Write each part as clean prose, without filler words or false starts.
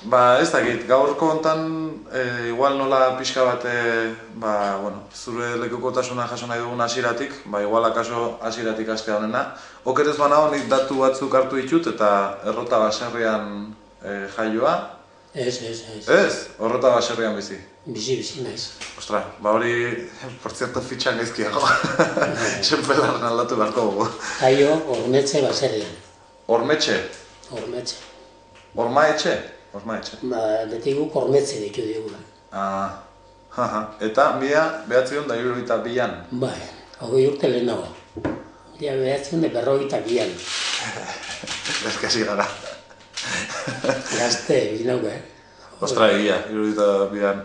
Ez dakit, gaurko hontan, igual nola pixka bat, zure lekukotasuna jaso nahi dugun hasieratik, igual akaso hasieratik hastea honena. Okerez banago nik datu batzuk hartu ditut eta Errota baserrian jaioa. Ez. Ez? Errota baserrian bizi? Bizi naiz. Ostra, hori, por cierto, fitxan gaizkiago. Senpelarren aldatu beharko dugu. Jaio Ormetxe baserrian. Ormetxe? Ormetxe. Ormaetxe? Ormaetxe. Beti guk Ormetxe ditu digula. Eta mila 1972an? Bai, 20 urte lehenago. Mila 1972an. Eskasi gara. Gazte, binauka, Ostra, egia, 72an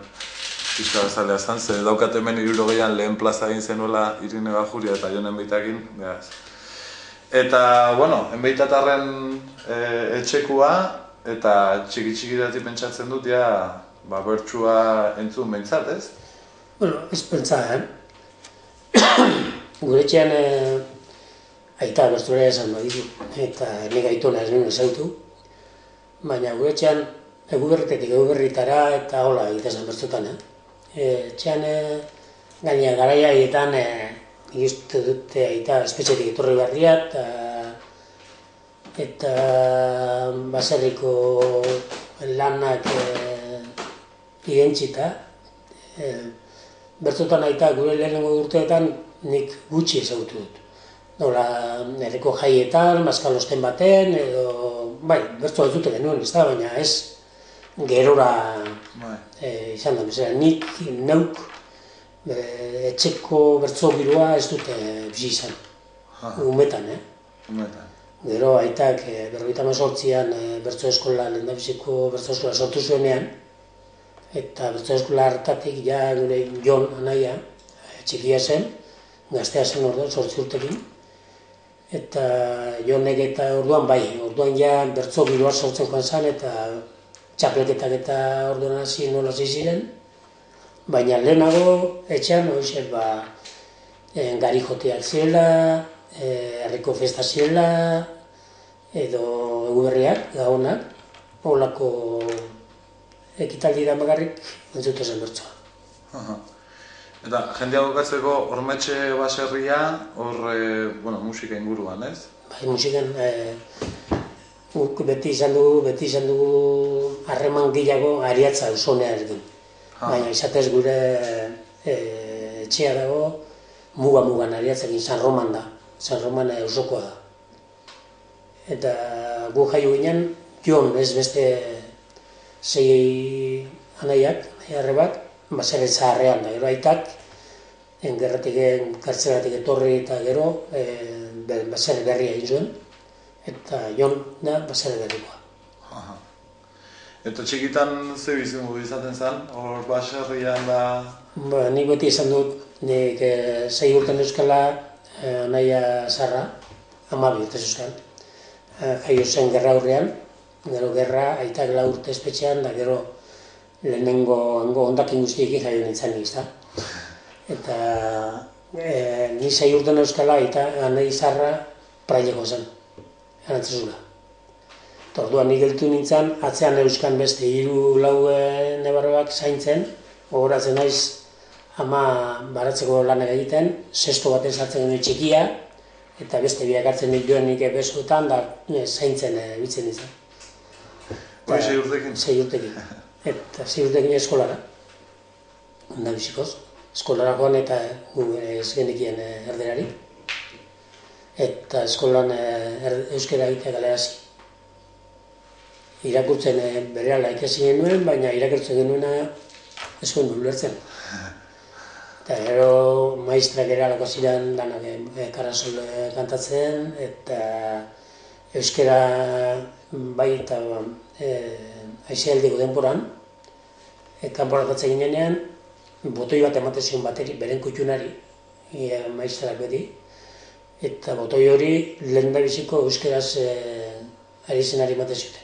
pixka bezalea zan, ze daukat hemen 70an lehen plaza egin zenuela Irine Bajuria eta Jonen Beitakin, behaz. Eta, bueno, enbeitatarren etxekua, eta txiki dati pentsatzen dut, bertsua entzun behintzat, ez? Bueno, ez pentsa, Gure etxean aita bertulea esan baditu, eta nik aitona ez nuen ezautu, baina gure etxean eguberritetik eguberritara eta hola egitezen bertzutan, Etxean, gaina garaia haietan, ikustu dute aita espetxetik etorri berria, eta baserriko lanak irentzita. Bertzutan aita gure lehenengo urteetan nik gutxi ezagutu dut. Nola, herriko jaietan, maskalosten baten, edo, bertzu batzute genuen, ez da, baina ez gerora izan da, nik neuk etxeko bertzo giroa ez dute bizi izan, umetan, Gero aitak 58an bertzo eskola, lehendabiziko bertzo eskola sortu zuenean, eta bertzo eskola hartatik gure Jon anaia, txikia zen, gaztea zen orduan, 8 urtekin, eta Jonek eta orduan bertzo giroa sortzen joan zen, eta txapelketak eta orduan hasi nola ziren, baina lehenago etxean gari joteak zirela, herriko festa zirela, edo eguberriak, gaonak, holako ekitaldi da bakarrik entzute zen bertsoa. Eta jendea gokatzeko Ormetxe baserria, musika inguruan, ez? Bai, musikan guk beti izan dugu harreman gehiago Ariatza auzonearekin. Baina izatez gure etxea dago mugan Ariatzekin, San Roman da. San Roman auzokoa da. Eta gu jaio ginen, Jon ez beste 6 anaiak, arrebak, baserri zaharrean da. Gero aitak, gerratik, kartzelatik etorri eta gero baserri berria egin zuen. Eta Jon da baserri berrikoa. Eta txikitan ze bizimu izaten zen, hor baserrian da... Nik beti izan dut, nik 6 urten euskala anaia zarra, 12 urte euskal. Jaio zen gerra aurrean, gero gerra, aitak 4 urte espetxean, da gero lehenengo ondakin guztiekin jaio nintzen izta. Eta ni 6 urten euskala, anaia zarra praileko zen. Erantzuzula. Orduan nik geltu nintzen, atzean euskan beste 3-4 nebarroak zaintzen, gogoratzen naiz ama baratzeko lanak egiten, sesto batez hartzen genuen txikia, eta beste biak hartzen dituen nik besoetan, da zaintzen bitzen nintzen. Hori 6 urtekin? 6 urtekin. Eta 6 urtekin eskolara. Ondabizikoz. Eskolara joan eta ez genekien erderari. Eta eskolan euskara egitea galerazi. Irakurtzen berehala ikasi genuen, baina irakurtzen genuena ez zuen ulertzen. Eta gero maistrak ere alako ziren danak karasol kantatzen, eta euskara bai eta aizealdiko denboran, kanporatatzen ginenean, botoi bat ematen zion bateri, beren kutxunari, maistrak beti, eta botoi hori lehendabiziko euskaraz ari zenari ematen zuten.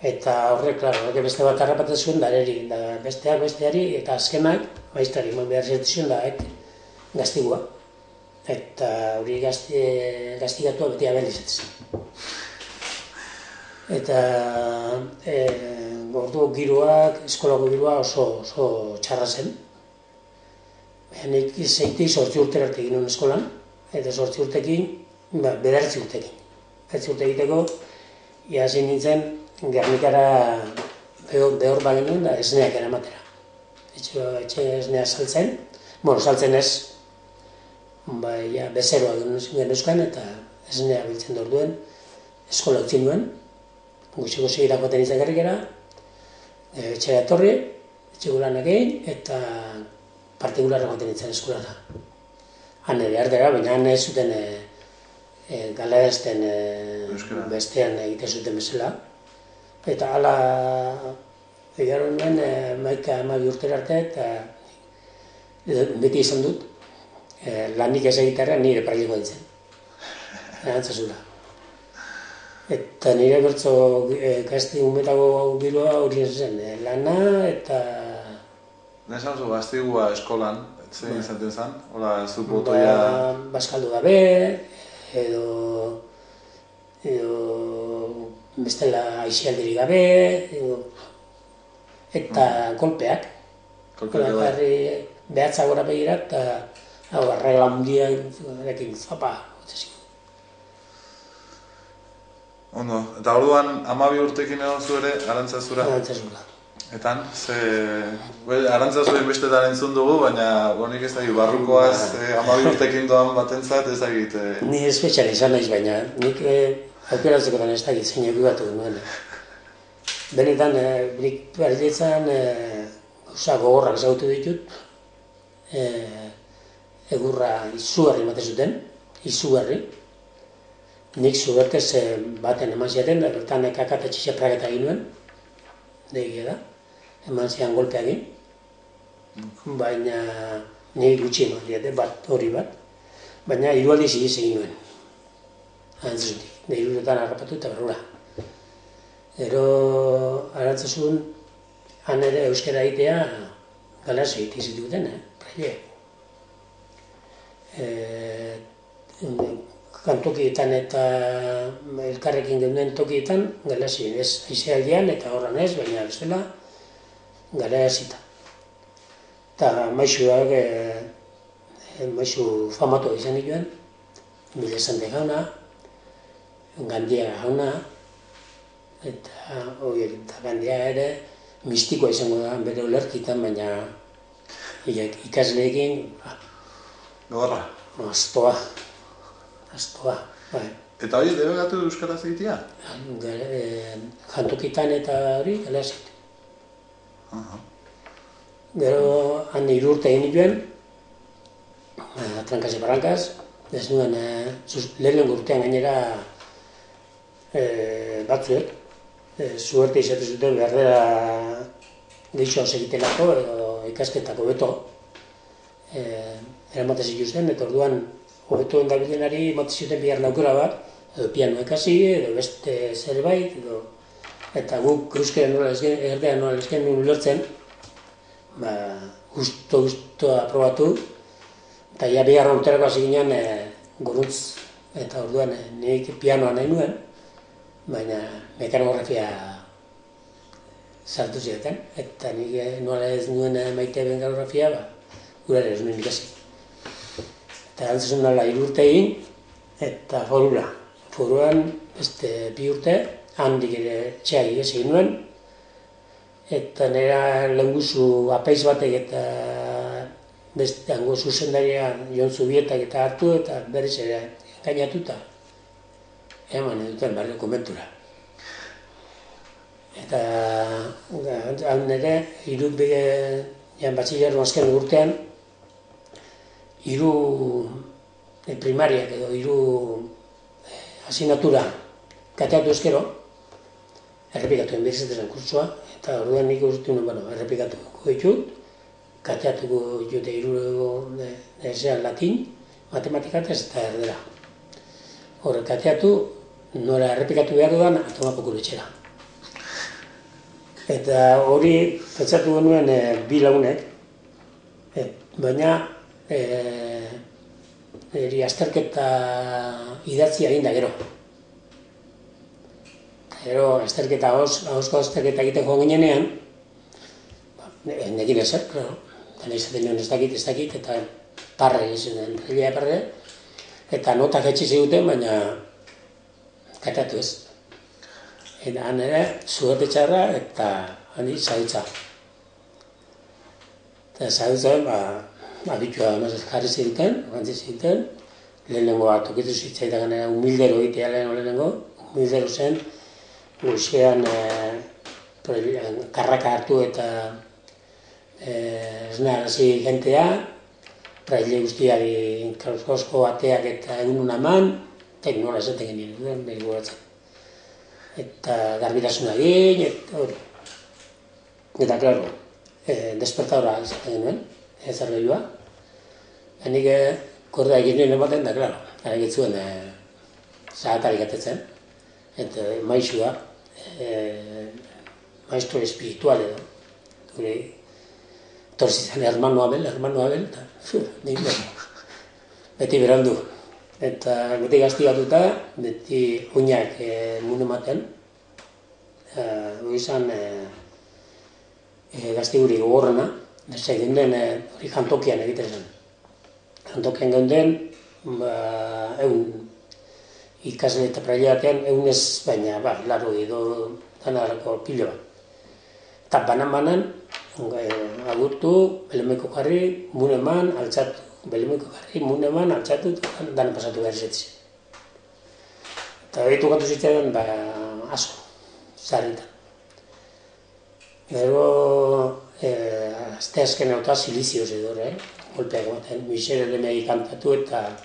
Eta horrek, horrek beste bat harrapatzen zuen dareri, besteari, eta azkenak, maistari eman behar zertzen da, gaztigua. Eta hori gaztigatua beti abel izatzen. Eta ordu giroak, eskolako giroa oso txarra zen. Nik 6-8 urtera arte egin nuen eskolan, eta 8 urtekin, 9 urtekin. 9 urte egiteko, hasi nintzen, Gernikara behor bagenuen da esneak eramatera. Etxe esnea saltzen, saltzen ez, bezeroa genuzkan eta esnea biltzen dorduen, eskola utzi nuen, gutxiko segirako baten izan garrikera, etxera etorri, etxeko lanak egin, eta partikularra baten izan eskolara. Han ere ardera, baina han ez zuten galarazten bestean egiten zuten bezala. Eta hala egaron nuen, 11-12 urtera arte, eta beti izan dut, lanik ez egitarra nire praktikoa ditzen. Erantzazula. Eta nire bertzo gazti umetago giroa hori zen, lana eta... Nesan zu gaztigua eskolan, zein izaten zen? Hola, zu botoia... Baskaldu gabe, edo bestela aixialdirik gabe, eta kolpeak. Kolpeak bai. Behatza gora begira, eta arregla mundia ekin zapa. Ondo, eta orduan 12 urtekin egon zu ere Arantzazura? Arantzazura. Etan, Arantzazuen bestetan entzun dugu, baina nik ez dakit, barrukoaz 12 urtekin doan batentzat ez dakit... Ni espetxan izan naiz, baina nik aukeratzekotan ez dakit zein egibatu nuen. Benetan, nik berdetzen gauza gogorrak ezagutu ditut, egurra izugarri ematen zuten, izugarri. Nik zubertez baten eman ziaten, da bertan kakatetxe praketa egin nuen, degia da, eman zian golpea egin, baina niri gutxi eman diate, hori bat, baina 3 aldiz egin nuen, Arantzazutik, 3 urtetan harrapatu eta berrura. Gero Arantzazun, han ere euskara egitea, galaz egiten zituten, kantokietan eta elkarrekin genuen tokietan, galasi, ez aizealdian eta horran ez, baina bestela, galasita. Eta maixuak, maixu famatu izan dituen, Milesante jauna, Gandia jauna, eta Gandia ere mistikoa izango da bere ulerkitan, baina ikasleekin, Gogorra? Aztoa, bai. Eta hori debegatu euskaraz egitea? Jantokitan eta hori, galazit. Gero, han 3 urte egin dituen, trankaz barrankaz, ez nuen, lehen urtean gainera batzuek, zuerte izate zuten berdera geixo egitelako edo ikasketako beto eramaten zituzten, eta orduan hobetuen dabilenari ematen zuten bihar aukera bat, edo piano ikasi, edo beste zerbait, eta guk euskara nola erdean nola ezken nuen ulertzen, justo aprobatu, eta ja bihar urterako hasi ginen goruntz, eta orduan nik pianoa nahi nuen, baina mekanografia sartu zieten, eta nik nola ez nuen maite mekanografia, gura ere ez nuen ikasi. Eta Arantzazun nala 3 urte egin, eta forura. Foruan beste 2 urte, handik ere txeak igez egin nuen, eta nera lehenguzu apaiz batek eta beste hango zuzendaria Jon Zubietak eta hartu, eta berriz ere gainatuta, eman eduten barrio konbentura. Eta han ere, 3 batxillerro azken urtean, 3 primariak edo 3 asignatura kateatu ezkero, errepikatu enbirizetezen kurtsua, eta orduan nik uste nuen, errepikatuko ditut, kateatuko ditute 3 latin, matematikatez eta erdera. Horre, kateatu, nola errepikatu behar dudan, atomapoko etxera. Eta hori, pentsatu genuen 2 lagunek, baina azterketa idatzia egin da gero. Gero, azterketa, ahozko azterketa egiten joan ginenean, nekin ezer, claro. Eta izaten nion ez dakit, eta parre egin den, prailea parre, eta notak etxi ziguten, baina katatu ez. Eta han ere, zuerte txarra, eta handi zautza. Eta zautzen, abitua jarri ziruten, gantzi ziruten, lehenengoa tokitu zitzaitan ganera humildero egitea lehenengo, humildero zen, goizean karraka hartu eta esnarazi jentea, praile guztiari kausko bateak eta egunun eman, eta nola esaten genien duen, behi goratzen. Eta garbitasuna egin, eta hori. Eta, klaro, despertadora izaten genuen, zerreioa. Henik korda egin nuen ematen, da, klaro, gara egitzuen zahatarik atetzen. Eta maizua, maestro espiritual edo. Gure, torzitzen hermano Abel, eta beti berandu. Eta beti gaztigatuta, beti oinak mun ematen. Hori izan gaztiguri gogorrena, nire geunden hori jantokian egiten zen. Jantokian geunden, egun ikasle eta praile batean, egun ez baina, laro edo danarako pilo bat. Eta banan, agurtu, belemeko jarri, mun eman, altzatu. Belemeko jarri, mun eman, altzatu, dana pasatu behar zetzi. Eta behitu gatu zitzen, asko, zarritan. Gero, azte azken eta silizioz edo, golpeak ematen, misere demei kantatu eta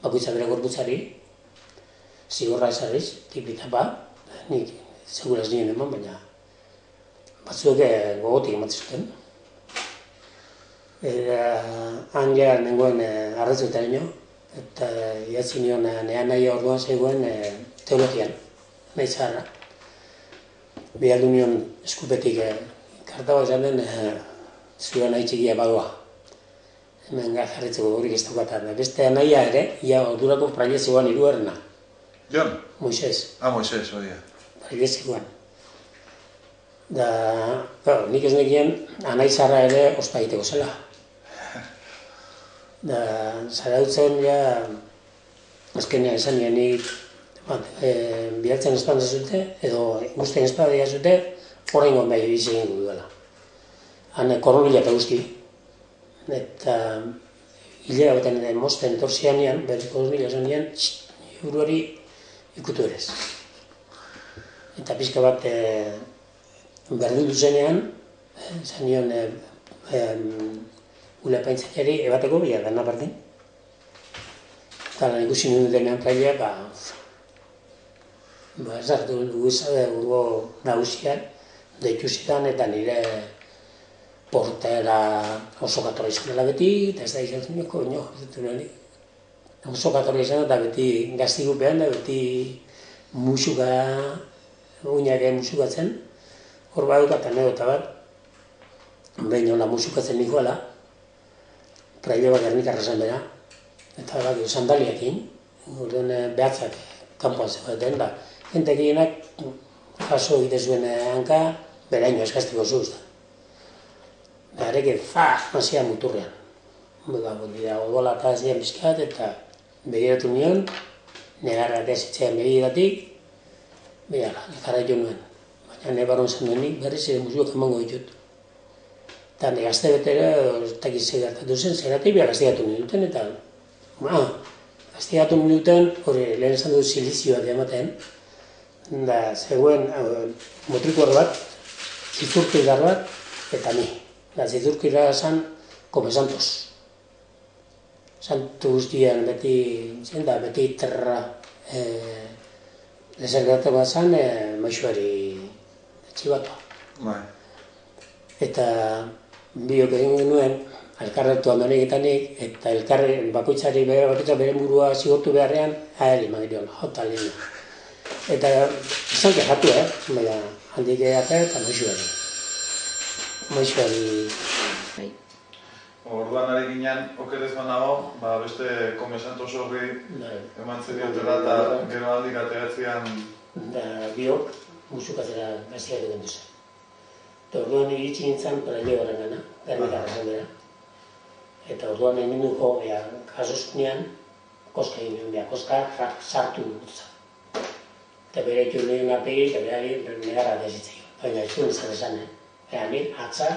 bakoitza bere gorputzari, zigorra ezarriz, tipitapa, nik seguraz nien eman, baina batzuek gogotik ematen zuten. Han ja nengoen arretzuetaraino, eta idatzi nion nean nahi orduan zegoen teologian, nahi zaharra. Bialdu nion eskupetik kartagoa izan den zuen nahi txikia badoa. Hemen jarritzeko gorik ez daukatak. Beste nahia ere, ia ordurako praile zegoen hirugarrena. Jon? Moisés. Moisés, hori. Praile zegoen. Da, nik ez nekien anai zarra ere ospa egiteko zela. Da, zarautzen ja, azkenean esan nien nik, bihartzen espan zazute, edo guztien espadea zute, horrein guen behi bizi egin duela. Han koronila eta guzti. Eta hilera beten mosten torzian nian, berri koronila esan nian, buruari ikutu erez. Eta pixka bat berdindu zenean, zan nion gule paintzakeri ebateko bila dana berdin. Eta lan ikusi nuen denean prailea, ez hartu urgo nagusian, deitu zidan eta nire portera oso katorra izan dela beti, eta ez da izan zeneko, oso katorra izan eta beti gaztigupean da beti musuka, uinak musukatzen, hor badukat anedota bat, behin hola musukatzen nikoela, praile bat Gernikarra zen bera, eta sandaliakin, behatzak kanpoan zegoetan, jentek gehienak jaso egite zuen hanka, beraino eskaztiko zuz. Areke, nazia muturrean. Odola eta zian bizkat, eta begiratu nion, negarra desitzean begiratik, negarra jo nuen. Baina nebaron zen duenik, berriz ere musuak emango ditut. Eta negazte betera, ez dakiz segartatu zen, zeratik behar gaztigatu ninduten, eta gaztigatu ninduten, hori lehen esan dut silizioak ematen, da zegoen motrikuar bat, zizurkidar bat, eta ni. Da zizurkidar zan, Come Santos. Santu guztian beti terra lezergatu bat zan, maixuari txibatua. Eta biok egin genuen, elkarretu handoan egitanik, eta elkarren bakoitzari bere burua zigortu beharrean, aheli magirion, jota lehenu. Eta izan kexatu, baina handik egitea eta maixuari. Orduan ari ginen, okerez banago, beste Come Santos horri eman zediotela eta gero aldik ateratzean... Biok, musukatzera gaztiak egin duzen. Eta orduan iritsi nintzen Praile horren gana, Gernikarra zen dira. Eta orduan egin duko, jasoskunean, koska egin duen, koska sartu dutza. Eta bere iku nien apegi, eta bere negarra dezitzei. Baina ez duen izan esan, Baina nire atza,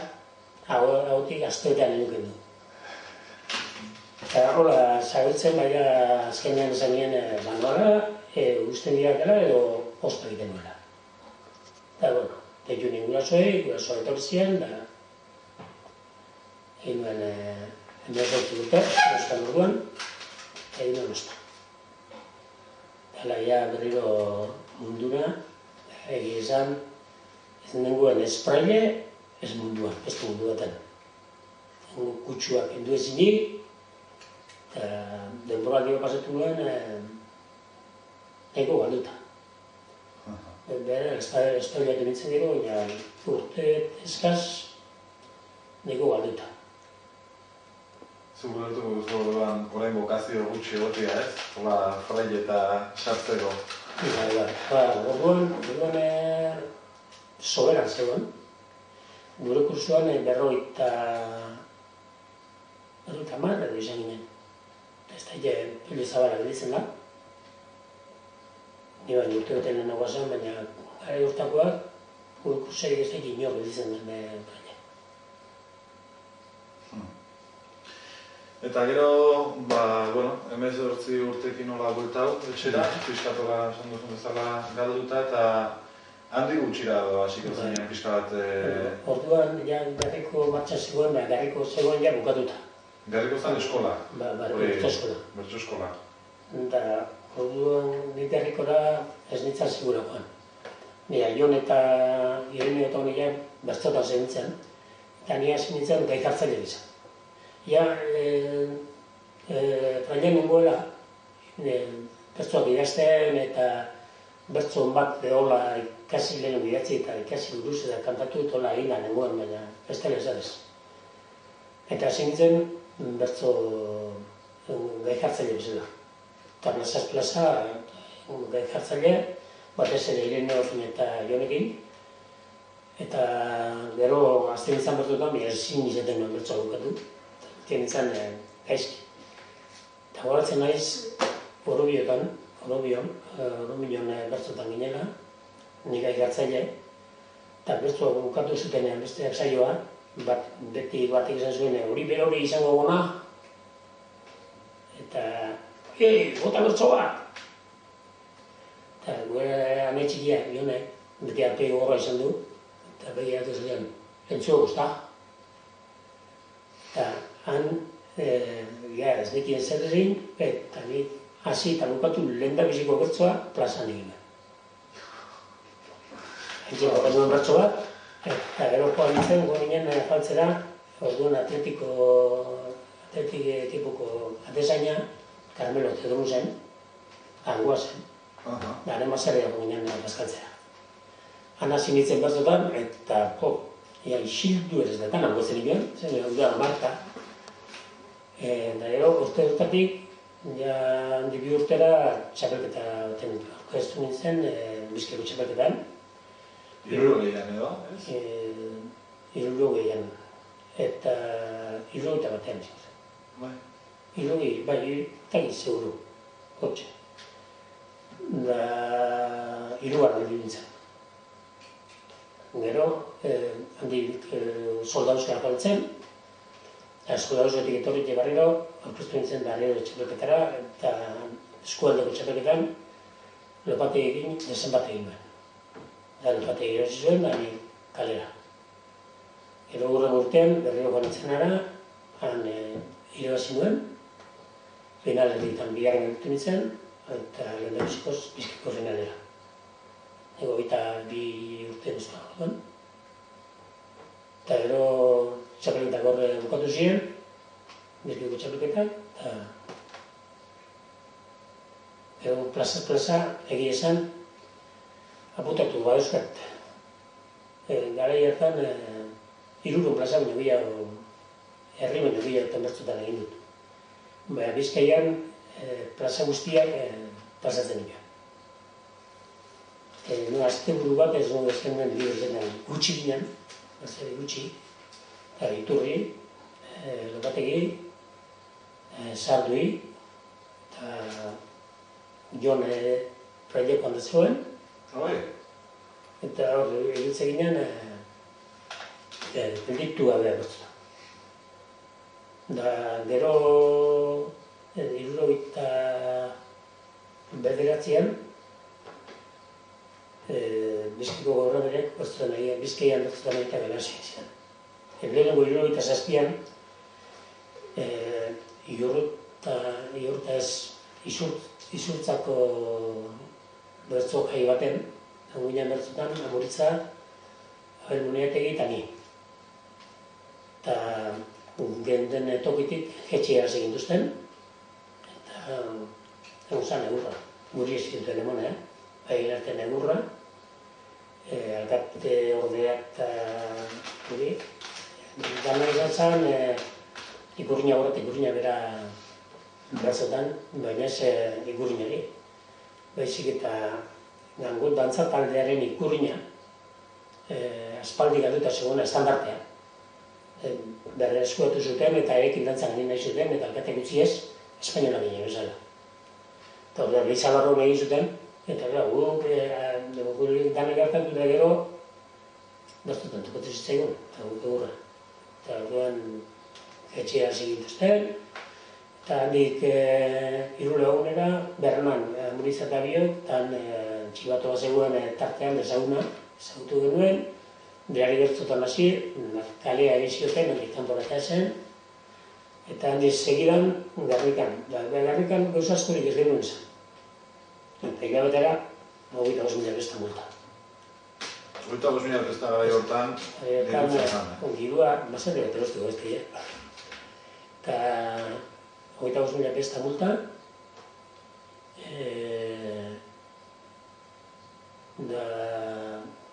hautik azteetan eduken du. Eta hola, zabiltzen, baina azkenean esan nien manuala, usten dirakela edo ospa egiten nuela. Eta, bueno, deitu nien gurasoa etorri ziren, da egin nuen emezortzi dute, ostan orduan, egin nuen ostan. Eta laia berriro mundura, egi esan, ez nengoen ez Praile, ez munduan, beste munduetan. Kutsuak endu ezinik, eta denboraldia pasatu nuen, nahiko galduta. Bera, estabiliak emitzen gero, baina urte eskaz, nahiko galduta. Zuguratu orduan, orain bokazio gutxi egotia, ez? Hola, Praile eta sartzeko. Orduan, soberan zegoen. Gure kursuan berroita hamar edo izan ginen. Ez da, pilo zabala gelditzen da. Ni baina urte beten lehenagoa zen, baina gara urtakoak, gure kursai ez da inor gelditzen den Praile. Eta gero, bueno, 18 urtekin nola buelta hau, etxera, piskatola esan duzun bezala galduta, eta handik gutxira hasiko zinen pixka bat... Orduan, garriko martxan zegoen, garriko zegoen ja bukatuta. Garriko zen eskola? Bertso eskola. Eta orduan, nik garrikora ez nintzen segurakoan. Nire, Jon eta Irenio eta honean bertzotan zen eta nire hasi nintzen gai jartzaile bizan. Prailean nengoela, bertzoak idazten eta bertzo bat hola ikasi lehen idatzi eta ikasi buruz eta kantatu eta hola egin nengoen, baina ez dela ez. Eta hasi nintzen bertzo gai jartzaile bezala. Eta plaza gai jartzaile, batez ere Irenio eta Jonekin. Eta gero azten izan bertutan, ezin izaten nuen bertzoa bukatu. Eta izan gaizki. Eta goratzen naiz Orobion bertzotan ginela, nik gai jartzaile. Eta bertzoa bukatu zutenean besteak saioa, beti batek izan zuen, hori berori izango gona. Eta, bota bertzoa! Eta gure ame txikia, Jonek, beti arpegi gorra izan du, eta begiratu zelan, entzua guzta. Eta han, ez nekien zer egin, eta nik hasi eta bukatu lehendabiziko bertsoa plazan egin. Entziko genuen bertso bat, eta gero joan nintzen, ginen faltzera, orduan atletik tipuko atezaina, Carmelo Teodoro zen, hangoa zen. Garen mazerria ginen bazkaltzera. Han hasi nintzen bertsotan, eta isildu ez detan, hango zen inoen, zen da Marta. Eta gero, urte urtatik, handi bi urtera txapelketa baten aurkeztu nintzen, Bizkaiko txapelketan. 60 edo, ez? 60 eta 60 batean zintzen. Bai. 60, bai, eta seguru, hotxe. Da, 3 nintzen. Gero, handik soldauzka apaltzen, soldauzetik etorri barriro, aurkeztu nintzen barriro txapelketara, eta eskualdeko txapelketan, lopate egin, desenbate egin duen. Da, lopate egin zuen, da, kalera. Gero gurren urtean, berriro banitzen ara, han irabazi nuen, finaletan bigarren urte nintzen, eta lehendabizikoz Bizkaiko finalera. Ego, eta 2 urte nizkoa orduan. Eta gero txapelketak horre bukatu ziren, Bizkaiko txapelketak, eta gero plaza egia esan apuntatu badauzkat. Garai hartan 3 plaza baino gehiago, herri baino gehiago bertzotan egin dut. Baina Bizkaian plaza guztiak pasatzen dira. Azteburu bat ez dugu ezken duen bidezen gutxi ginen, azeri gutxi, eta Iturri, Lopategi, Sardui, eta Jon Fraileko handa zegoen. Eta hor, egitze ginen, gelditu gabe bertzen. Da, gero, 1979an, Bizkaiko gobernadoreak bertzen nahi, Bizkaian bertzen nahi eta gana ziren. Lehenengo 1977an, Iurta ez izurtzako bertzo jai baten, Anguinan bertzotan, Amuritza, Abel Muniategi eta ni. Eta genden tokitik jetxea egin duzten, eta egun zan egurra, guri eskiduten emone, egin artean egurra, alkate ordeak eta guri. Gana izan zen, ikurriña horret, ikurriña bera bertzotan, baina ez ikurriñari. Baizik eta gango dantza taldearen ikurriña, aspaldi galduta zegoena estandartea. Berre eskuatu zuten eta erekin dantzan egin nahi zuten, eta alkate gutxi ez, espainola gine bezala. Eta hori da, Lizabarro egin zuten, eta guk danek hartatu da gero, bertutan tokatu zitzaigun, eta guk egurra. Eta orduan etxea zigintuzten, eta handik irule egunera, Bernan, Muniza eta biok, eta txibatu zegoen tartean ezaguna, ezagutu genuen, berari bertzotan hasi, kalea egin zioten, handik kanporatea zen, eta handik segidan Gernikan. Gernikan gauza askorik ez genuen zen. Eta hilabetera, 25.000 besta multa. 25.000 besta gara hortan, dirua, mazate bat erosteko ez dira. Eta 25.000 besta multa,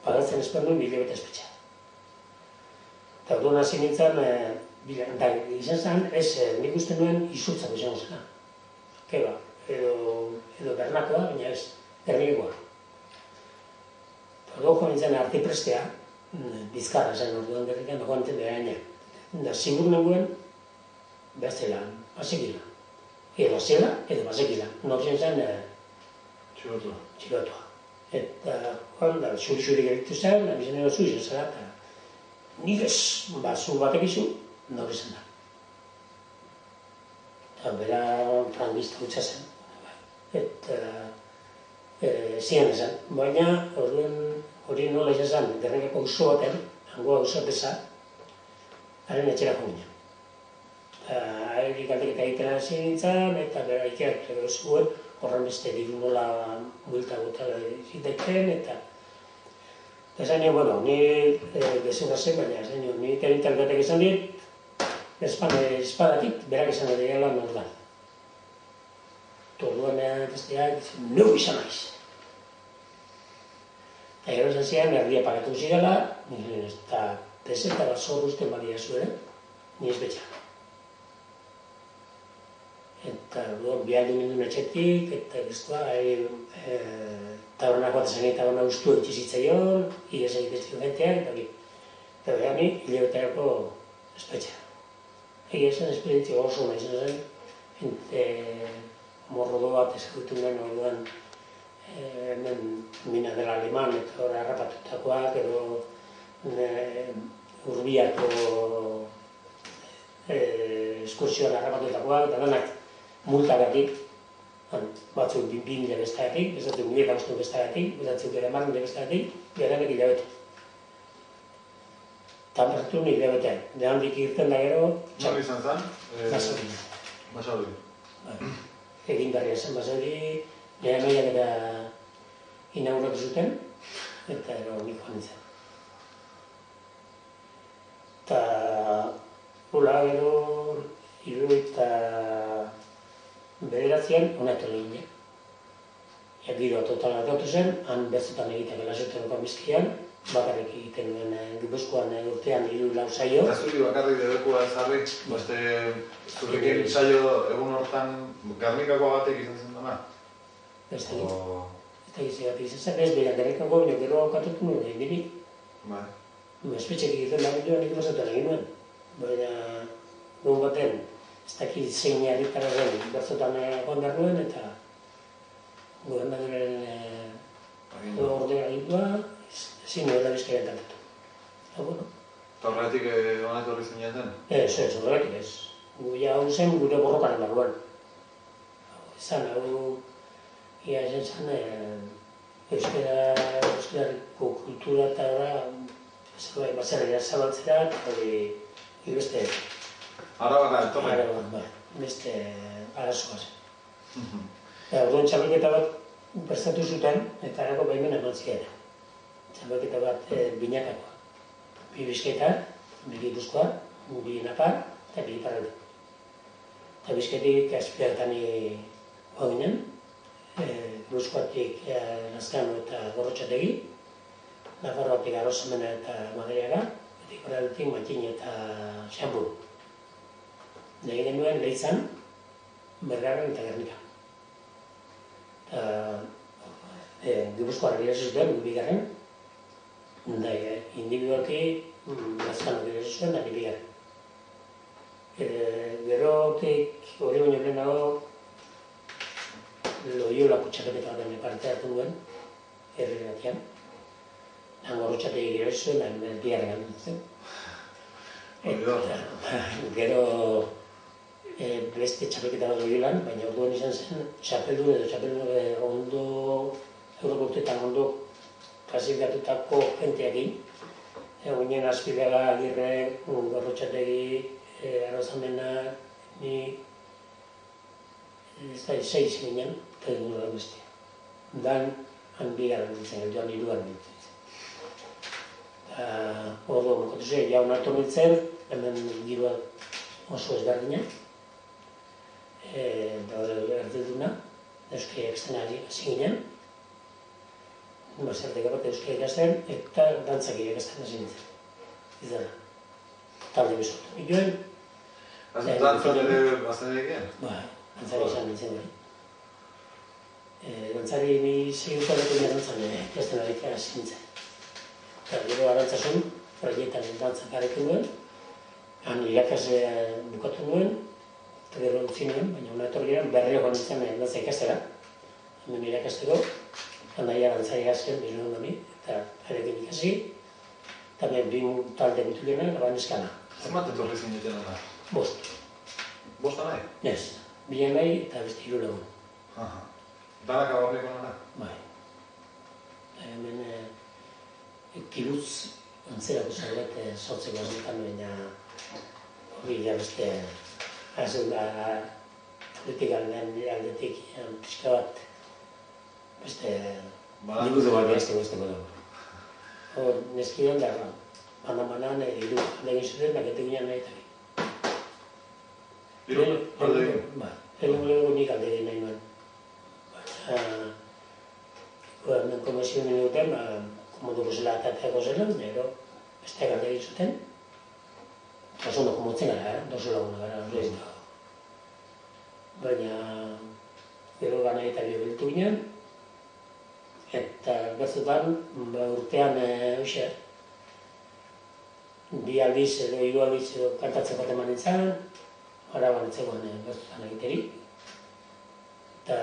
pagatzen espernuen 1.000 beta espetxea. Eta orduan hasi nintzen, izan zen, ez nik uste nuen izurtzako izango zena. Keba, edo bernakoa, baina ez, Gernilekoa. Eta joan nintzen artiprestea, Bizkarra zen orduan Gernikan, joan nintzen beraina. Da, zigur nengoen, behaztela, bazekila. Edo zela, edo bazekila. Nortzen zen, txilotua. Eta, joan, xuri-xuri geritu zen, abizan ero zuizen zara, eta nik ez, zu batek izu, nor izan da. Eta bera frangista gutxa zen. Eta zian esan, baina hori nola izan zen, Gernikako auzo baten, hangoa auzo beza, haren etxera joan. Eta galdeketa egiten hasi nintzen, eta bera ikertu edo zuen, horren beste diru nola buelta gota ziteken, eta esan nio, bueno, ni gezurra zen, baina esan nio, ni terintalgatek esan dit, espadatik, berak esan dut egala nordan. Torduan besteak, neu izan naiz. Eta gero esan zian, erdia pagatu zirela, eta peseta bat zorruzten badia zuen, ni ez betxan. Eta bialdu nindun etxetik, eta giztua, tabernak bat esan egin taberna ustu etxizitzaion, ies egitezio genteak, eta behar ni, hilabetarako espetxea. Egia esan, esperientzia oso nahi zen, morrodo bat ezagutu nuen orduan hemen mina dela aleman eta hori harrapatutakoak edo Urbiako eskursioan harrapatutakoak eta denak multagatik, batzuk 2.000 bestagatik, bezatzuk 1.500 bestagatik, bezatzuk ere 10.000 bestagatik, beharenek hilabete. Eta bertu nik hilabetean, handik irten da gero... Nor izan zen? Basauri. Basauri. Egin berria zen Basauri, nire noiak eta inauguratu zuten, eta ero nik joan nintzen. Eta hula gero, 1979an, hona etorri ginen. Giroa total hartatu zen, han bertzotan egiten gelasotenoko Bizkaian, bakarrik egiten duen Gipuzkoan urtean 3-4 saio. Eta zuri bakarrik debekua ezarri, beste zurrekin saio egun hortan Gernikako batek izan zen dena? Beste egin. Eta gizegatik izan zen, ez berak derrekango, baina gero katutu nuen egin diri. Bai. Espetxek egiten lagunduan nik berzotan egin nuen. Baina, dugu baten, ez dakit zein herritara zen, berzotan egon behar nuen, eta gobernadoren ordea egindua, ezin nuela bizkaren tantatu. Eta, bueno. Eta horregatik honetu horri zineten? Ez, horregatik ez. Ja hau zen gure borrokaren barruan. Ezan, hau, ia esan zen, euskarriko kultura eta zerbait baserria zabaltzera, eta hori beste... Arabara, etorri? Arabara, beste arazoa zen. Orduan txapelketa bat prestatu zuten, eta arako baimena eman ziren. Txapelketa bat binakakoa. Bi Bizkaita, bi Gipuzkoa, bi Napar, eta bi Iparralde. Eta Bizkaitik azpiartani joan ginen, Gipuzkoatik Lazkano eta Gorrotxategi, Nafarroatik Arrozamena eta Madariaga, eta Iparraldetik Matin eta Xanburu. Nahi genuen Leitzan, Bergarren eta Gernika. Eta Gipuzkoa biderazu zuten, bigarren, da individualki Lazkano biderazu zuen, da bigarren. Gerotik hori baino lehenago Loiolako txapelketa baten parte hartu duen, herri batean. Gorrotxategi biderazu zuen, da bigarren handu zen. Gero beste txapelketa bat Loiolan, baina orduan izan zen txapeldun edo txapeldun ondo Euroko urteetan ondo klasifikatutako jenteakin. Ginen Azpidaga, Agirre, Gorrotxategi, Arrozamena, ni... ez da, 6 ginen, eta egin da bestia. Dan, han bigarren nintzen, joan hirugarren nintzen. Orduan, mokatu zen, jaun hartu nintzen, hemen girua oso ezberdina. Eta erduduna, euskara ekstenari hasi ginen. Zerteka bat euskara ikasten, eta dantzak irakasten hasi nintzen. Izan, talde besortu nituen. Dantzak ere bazten egin? Bai, dantzari izan nintzen bai. Dantzari ni segurko dut egin dantzan ikasten ari hasi nintzen. Eta gero arantzasun, proietan dantzak arekin duen, han irakasle bukatu nuen, eta gero utzi nuen, baina hona etorrian berriro nintzen dantza ikastera. Hemen irakasteko, handaia dantzari azken bizun honi, eta arekin ikasi, eta bi talde bitulena, laban eskana. Zenbat etorri zineten hona? 5. 5 nahi? Ez, 2 nahi eta beste 3 lagun. Danak abarriko nora? Bai. Hemen kiluz antzerako zerbait sortzeko azutan, baina hori da beste politik aldetik pixka bat beste liburu bat behazteko ez dago. Neskidan da, banan hiru aldegin zuten, baketek ginen nahi eta bi. Hiru aldegin? Ba, egun nik aldegin nahi nuen. Hemen komezio minuten, komoduko zela atateako zela, gero besteak aldegin zuten. Oso ondo komotzen gara, dozu laguna gara, hori da. Baina, gero gana eta biltu ginen, eta bertzutan, urtean, bi aldiz edo hiru aldiz edo kantatzeko eman nintzen, Araban etzegoen bertzutan egiterik. Eta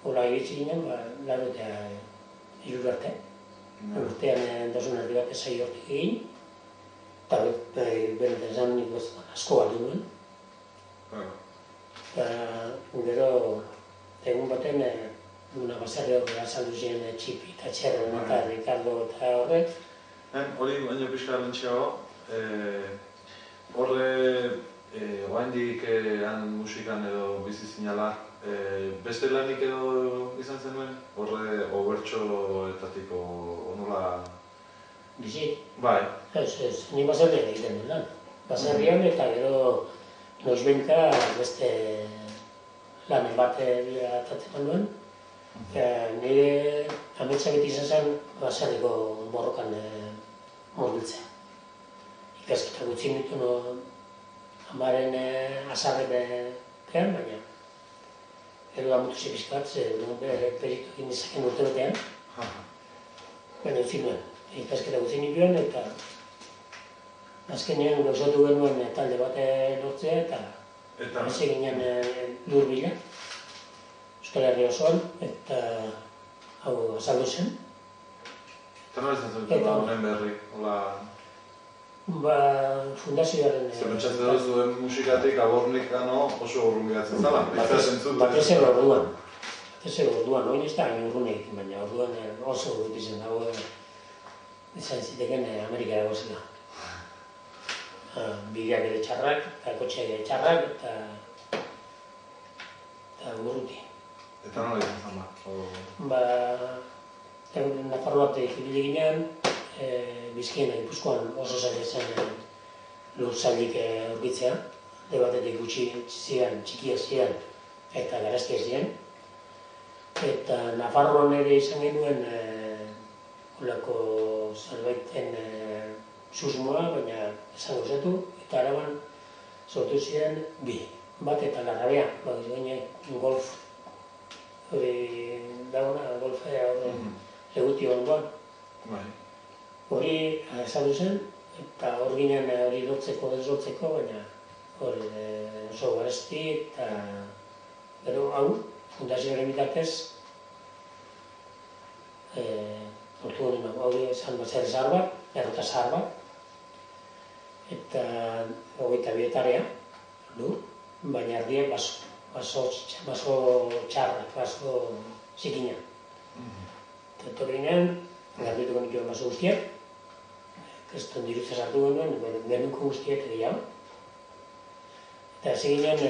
hola iritsi ginen, laro eta hiru arte. Urtean dozun erdi bat ezai hortik egin, eta benetan esan nik bertzutan asko galdu nuen. Eta gero, egun baten, Luna Basarri hori azaldu ziren Txipi eta Txerren eta Ricardo eta horrek. Hori, baino pixka lentxeago, horre, oaindik han musikan edo bizi zinala, beste lanik edo izan zenuen? Horre, obertxoetatik onula... Bizi? Bai. Ez, ni Basarrian egiten duen lan. Basarrian eta gero noizbenka beste lanen bat atatzen duen. Nire ametsa beti izan zen Basarriko borrokan murgiltzea. Ikasketa gutxi nitu amaren azarrepean, baina edo da mutu zepizkat, peritu egin dezaken urte betean. Baina utzi nuen, ikasketa utzi nituen, eta azkenean gauzatu genuen talde bat lortzea, eta hasi ginen lur bila, Euskal Herria osoan, eta hau azaldu zen. Eta nola izan zen honen berri? Fundazioaren... Zer pentsatzen dut zuen musikatik aborlikano oso urrun gehatzen zala? Batez ere orduan. Oin ez da hain urrun egiten, baina orduan oso urrut izan dago izan ziteken Amerikara gozela. Bideak ere txarrak, eta kotxeak ere txarrak, eta urruti. Eta nola izan zen ba? Nafarroak ibili ginen, Bizkaien Gipuzkoan oso zaila zen lur zailik aurkitzea. Alde batetik gutxi ziren, txikiak ziren eta garaztiak ziren. Eta Nafarroan ere izan genuen olako zerbaiten susmoa, baina esan gauzatu, eta Araban sortu ziren bi. Bat eta Larrabea, golf hori dauna, golfea eguti ondoan. Hori azaldu zen, eta hor ginen hori lortzeko, baina hori oso garesti eta gero hau, fundazioaren bitartez, lortu ginen hau esan batzera zahar bat, errota zahar bat, eta 22 hektarea, baina erdiak baso txarrak, baso zikina. Eta etorri ginen, garbituko nituen baso guztiak, kriston dirutza sartu genuen, genuko guztiak gehiago. Eta hasi ginen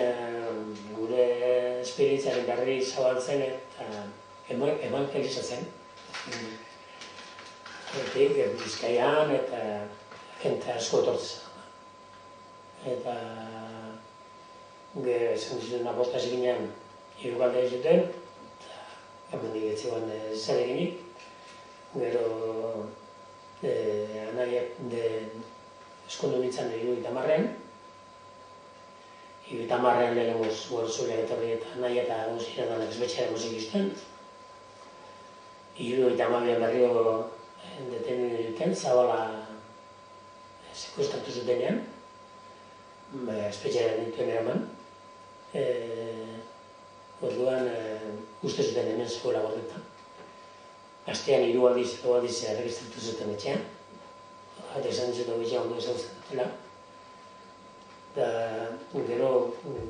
gure esperientziaren berri zabaltzen eta evangelizatzen. Bizkaian eta jente asko etortzen. Eta esan dizuten aposta hasi ginen hirugalde zuten, eta hemendik ez zegoen zer eginik. Gero anaiak eskondu nintzen 70-an. 70-an lehenengoz Guarzuleak etorri eta anaia eta guztira danak ezbetxearen musik izten. 72an berriro detenu duten, Zabala sekuestratu zutenean, espetxearen dituen eraman. Orduan uste zuten hemen zegoela gordetan. Astean 3 aldiz erregistratu zuten etxean. Eta esan dizuten etxean ondo esan zen dutela. Eta gero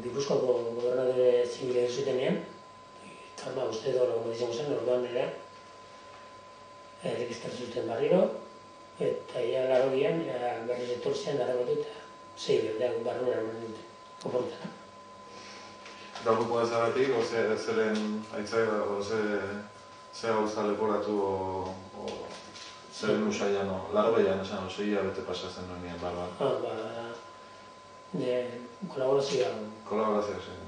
Gipuzkoako gobernadore zibila zutenean, eta uste dut hori izango zen, orduan ere erregistratu zuten barriro, eta ia 80an berriz etortzean darabatu eta 6 berdeak barruan eraman dute, oportara. Gaurko ezagatik, zeren aitzai dago, ze gauza leporatu o zeren usaian, 80an esan, 6 hilabete pasatzen nuen nien barba. Kolaborazioa. Kolaborazioa zen.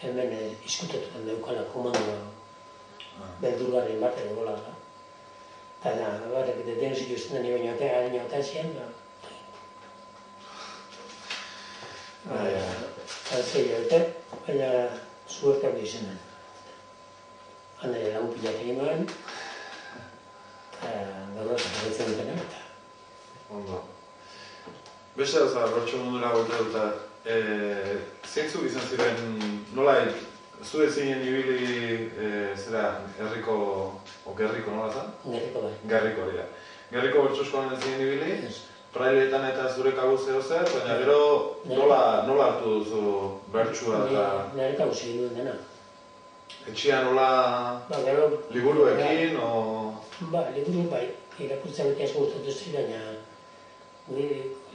Hemen izkutetutan daukala komandoa beldurgarrien bat edo gola da. Eta barrek denu zituzten da nire baino ziren. Eta zeio dute, baina zuertak dizenan. Hane lagun pilak egin duen, eta gaur jarretzen dutena eta... Ondo. Beste hau bertso mundura goita dut, zeintzuk izan ziren, nola zu ezinen ibili, herriko, o gerriko nola zan? Gerriko bai. Gerriko hori da. Gerriko bertso eskolan ezinen ibili, prailetan eta zure kabuz edo zer, baina gero nola hartu duzu bertsua eta... Nire kabuz egin duen dena. Etxean nola liburuekin, o... Liburu bai, irakurtzen beti asko gustatu ziren, baina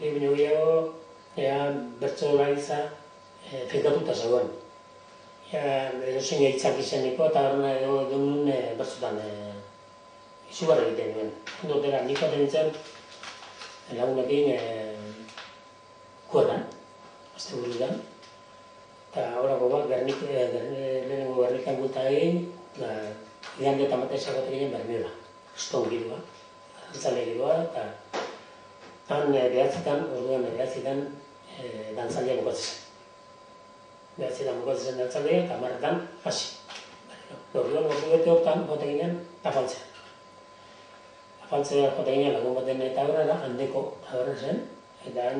liburu gehiago, bertso laritza finkatuta zegoen. Edozein hitzak izeniko eta horrena edo duen bertzotan izugarri egiten duen. Dutera, nik baten nintzen lagunekin kuerran, azte burudan. Eta horako bat, lehenengo Gernikan gulta egin, igande eta mateisak bat egin Bermiola, Stone giroa, dantzale giroa, eta han behatzetan, orduan behatzetan, dantzalea bukatzen. behatzietan bukatzen zen dantzaldia, eta 10etan hasi. Orduan, ordu bete hortan, joate ginen, afaltzea. Afaltzea joate ginen lagun baten taberna, handeko taberna zen, eta han,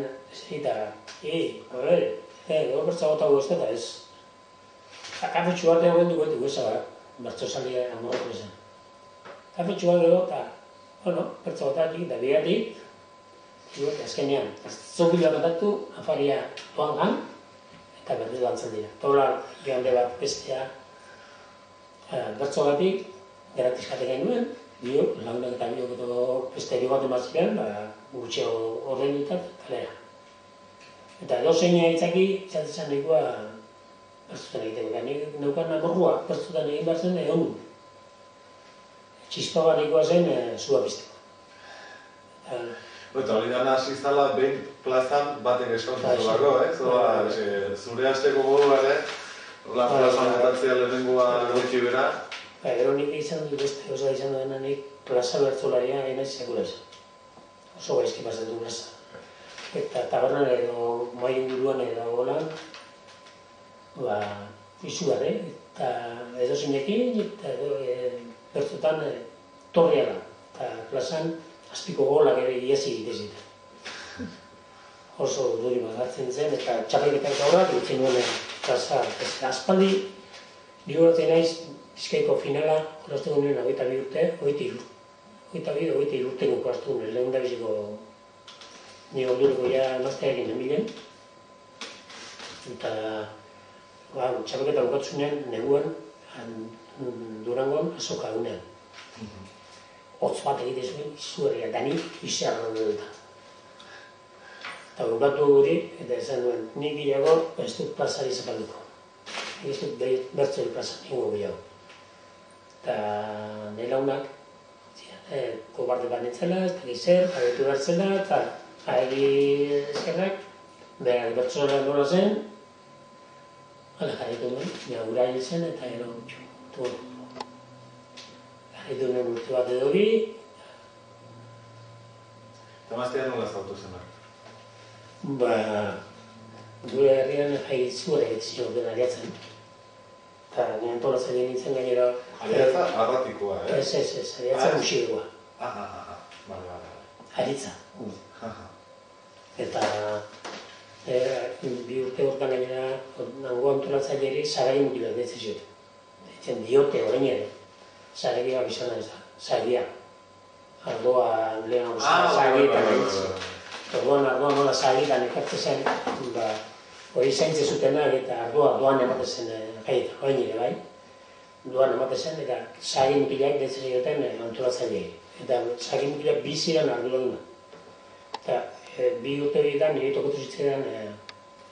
gero bertza gota guzti eta ez. Kafetxu bat egon dugu etik ezagara, bertzo salia amorroko zen. Kafetxu bat gero, eta, bertza gota etik, eta bihatik, azkenean, zopila batatu, afaria doan gan, eta berriz dantzan dira. Tola, joande bat bestea, bertzo batik, gratis katek genuen, lagunak eta biok edo beste bat emazilean, gutxeo horrein dutat, kalera. Eta edo zeina itzaki, txatzen nahikoa, bertzutan egiteko, eta nik neukan amorrua, bertzutan egin behar zen egon du. Txispa bat nahikoa zen, zua pizteko. Eta hori gana hasi zala, behin plazan batek eskautzen zulako, zure hasteko modu ere, plazan botatzea lehenengoa gutxi bera. Gero nik izan dut beste, oso izan duena nik plaza bertzolaria egin ez sekula izan. Oso gaizki pasatu plaza. Eta tabernan edo mai inguruan edo golan, izugarri, eta edo zinekin, eta bertzutan torria da. Eta plazan, azpiko golak ere iesi egite ziten. Oso duri bat hartzen zen, eta txapelketak aurrak egiten nuen plaza. Aspaldi, bihuratzen naiz, Bizkaiko finala, kolazteko nuen 22 urte, 23 urteko kolazteko nuen, lehen da biziko ni ondureko ja emazteak egin emilen. Eta txapelketa bukatzunean, neguan, Durangon, azoka egunean. Hotz bat egite zuen, izugarria, eta ni izarra dut. Eta bukatu hori, eta esan duen, nik gehiago ez dut plazari zapalduko. Ez dut bertzori plazan, ingo gehiago. Eta nahi launak, kobarde bat nintzela, ez da gizer, agetu bertzela, eta ahegi ezkerrak, berak bertzora nola zen, hala jarraitu nuen, nire gura hil zen, eta gero txu. Jarraitu nuen urte bat edo bi. Eta maztean nola zautu zenak? Gure herrian jai zuera egitzion den ariatzen. Eta nien tolatzaile nintzen gainera... Ariatza arratikoa, Ez, ariatza muxidekoa. Bale. Aritza. Eta bi urte hortan gainera nango antolatzaileri sarai mutila deitzen zioten. Deitzen diote orain ere. Saregia bizona ez da. Saregia. Ardoa lehen sari eta gaitz. Orduan nola saregitan ekartzen zen, hori zaintze zutenak eta ardoan ematen zen gaietan, orain ere bai. Doan ematen zen eta sari mutilak deitzen zioten antolatzaileei. Eta sari mutilak biziran arduraduna. Eta bi urte bietan nire tokotu zitzaidan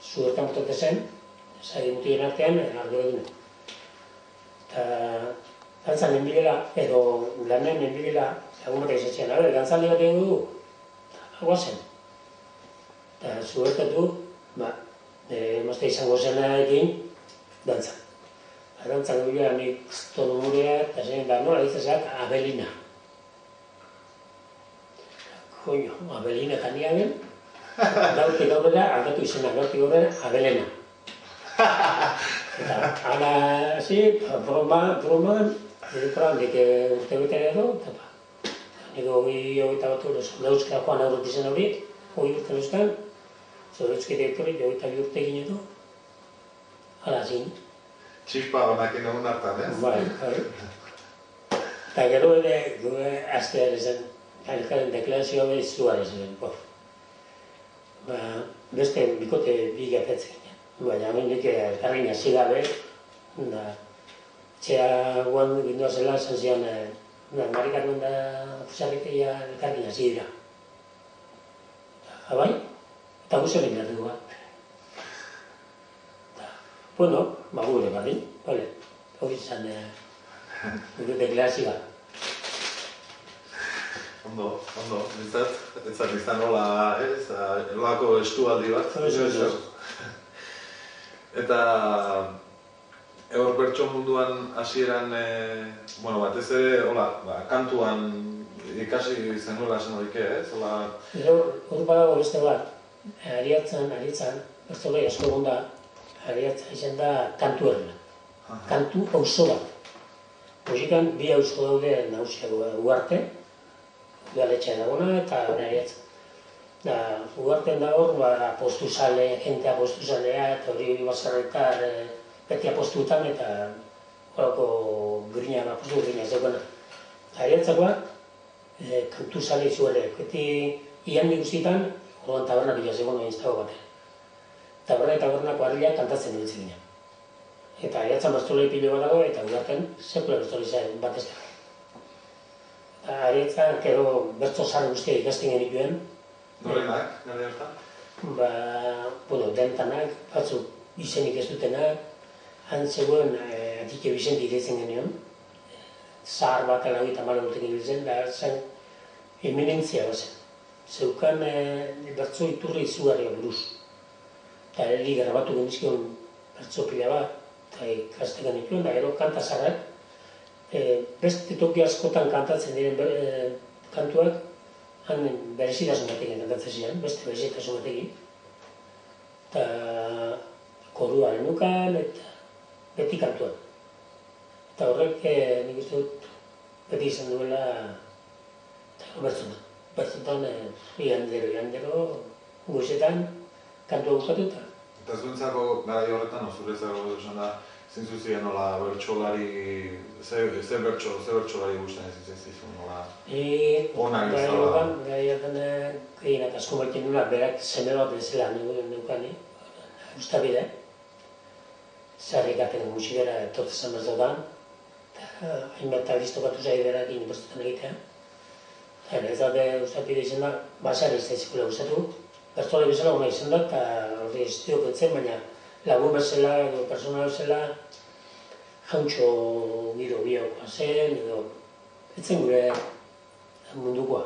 zuertan botate zen, sari mutilen artean arduraduna. Eta dantzan nenbilela, edo lanen nenbilela, lagun batek izatzen, dantzaldi bat egin dugu, eta zen. Eta zuertatu, emazte izango zenarekin, dantzan. Dantzan gubila nik tonu murea, eta zen, nola ditzazeak, Abelina. Koño, Abelina jania ben, gaurtik gaurrera, aldatu izena, gaurtik gaurrera, Abelena. Eta, hala, zi, broman, nik urte betera edo, eta nik hogeita bat urte, Lauzka Joan aurret izan horiek, hori urte luzkan, Zorretzki direktorik, hogeita bi urte egin edo, hala zin. Txispa honakin egun hartan, ez? Bai. Eta gero ere, azte ere zen, elkaren deklarazioa behiz zuare zen, beste bikote bi gertatzen ginen. Baina nik elkarrein hasi gabe, etxea guan gindua zela, esan zian, marikak nuen da fusarrikeia elkarrein hasi dira. Bai, eta guzen egin dugu bat. Bueno, gure bardin, hori izan gure deklarazioa. Ondo, ez zat izan nola, ez, nolako estualdi bat. Eta Hor bertso munduan hasieran, batez ere, kantuan ikasi zenuela esan horik, ez? Hor badago beste bat, aritzan, bertzolai asko egon da, Ariatza izan da kantu herri bat. Kantu auzo bat. Musikan bi auzo daude nagusiago Ugarte, udaletxea dagoena eta Ariatza. Da, Ugarten da hor, apostuzale, jente apostuzalea eta hori basarretar beti apostutan eta horako grina, apostu grina ez daukana. Ariatzakoa, kantu zale izugarri, beti ian guztietan, orduan taberna bila zegoen egin zago batean. Taberna eta taberna kuadrilla kantatzen dut ginen. Eta Ariatzan bertzolei pilo bat dago eta Ugarten sekula bertzolei zaren bat ez dago. Eta Ariatzan, gero bertzo zare guztia ikasten genituen. Norenak, gara hartan? Dentanak, batzuk izenik ez dutenak, han zegoen Atike Bizenti iretzen genion, zahar bat alago eta mala urtekin iretzen, da zen eminentzia bazen. Zeukan bertzo iturri izugarria buruz. Eta heli grabatu genizkion bertzo pila bat, eta ikasten genituen, da gero kanta zaharrak, beste toki askotan kantatzen diren kantuak, han berezitasun batekin kantatzen ziren, beste berezitasun batekin. Eta koruaren nukan, eta beti kantuan. Eta horrek nik uste dut beti izan duela bertzutan. Bertzutan iandero, goizetan, kantua bukatu eta. Eta zuentzako garai horretan, zuretzako esan da, zintzuzien nola bertsolari, ze bertsolari guztien ez izizun nola onak izala? Gai hartan gehienak asko baiten nula, berak seme bat bezala neukani, ustabide. Zarrikaten musikera etortzen bezala, eta hainbat aristokatu zai berak inibertsutan egitea. Eta ez da ustabide izan da, basari ez da izikula gustatu, bertsolari bezala hona izan da, eta hori ez dio pentzen, baina lagun bezala edo persona bezala jauntxo giro biokoa zen edo etzen gure mundukoa.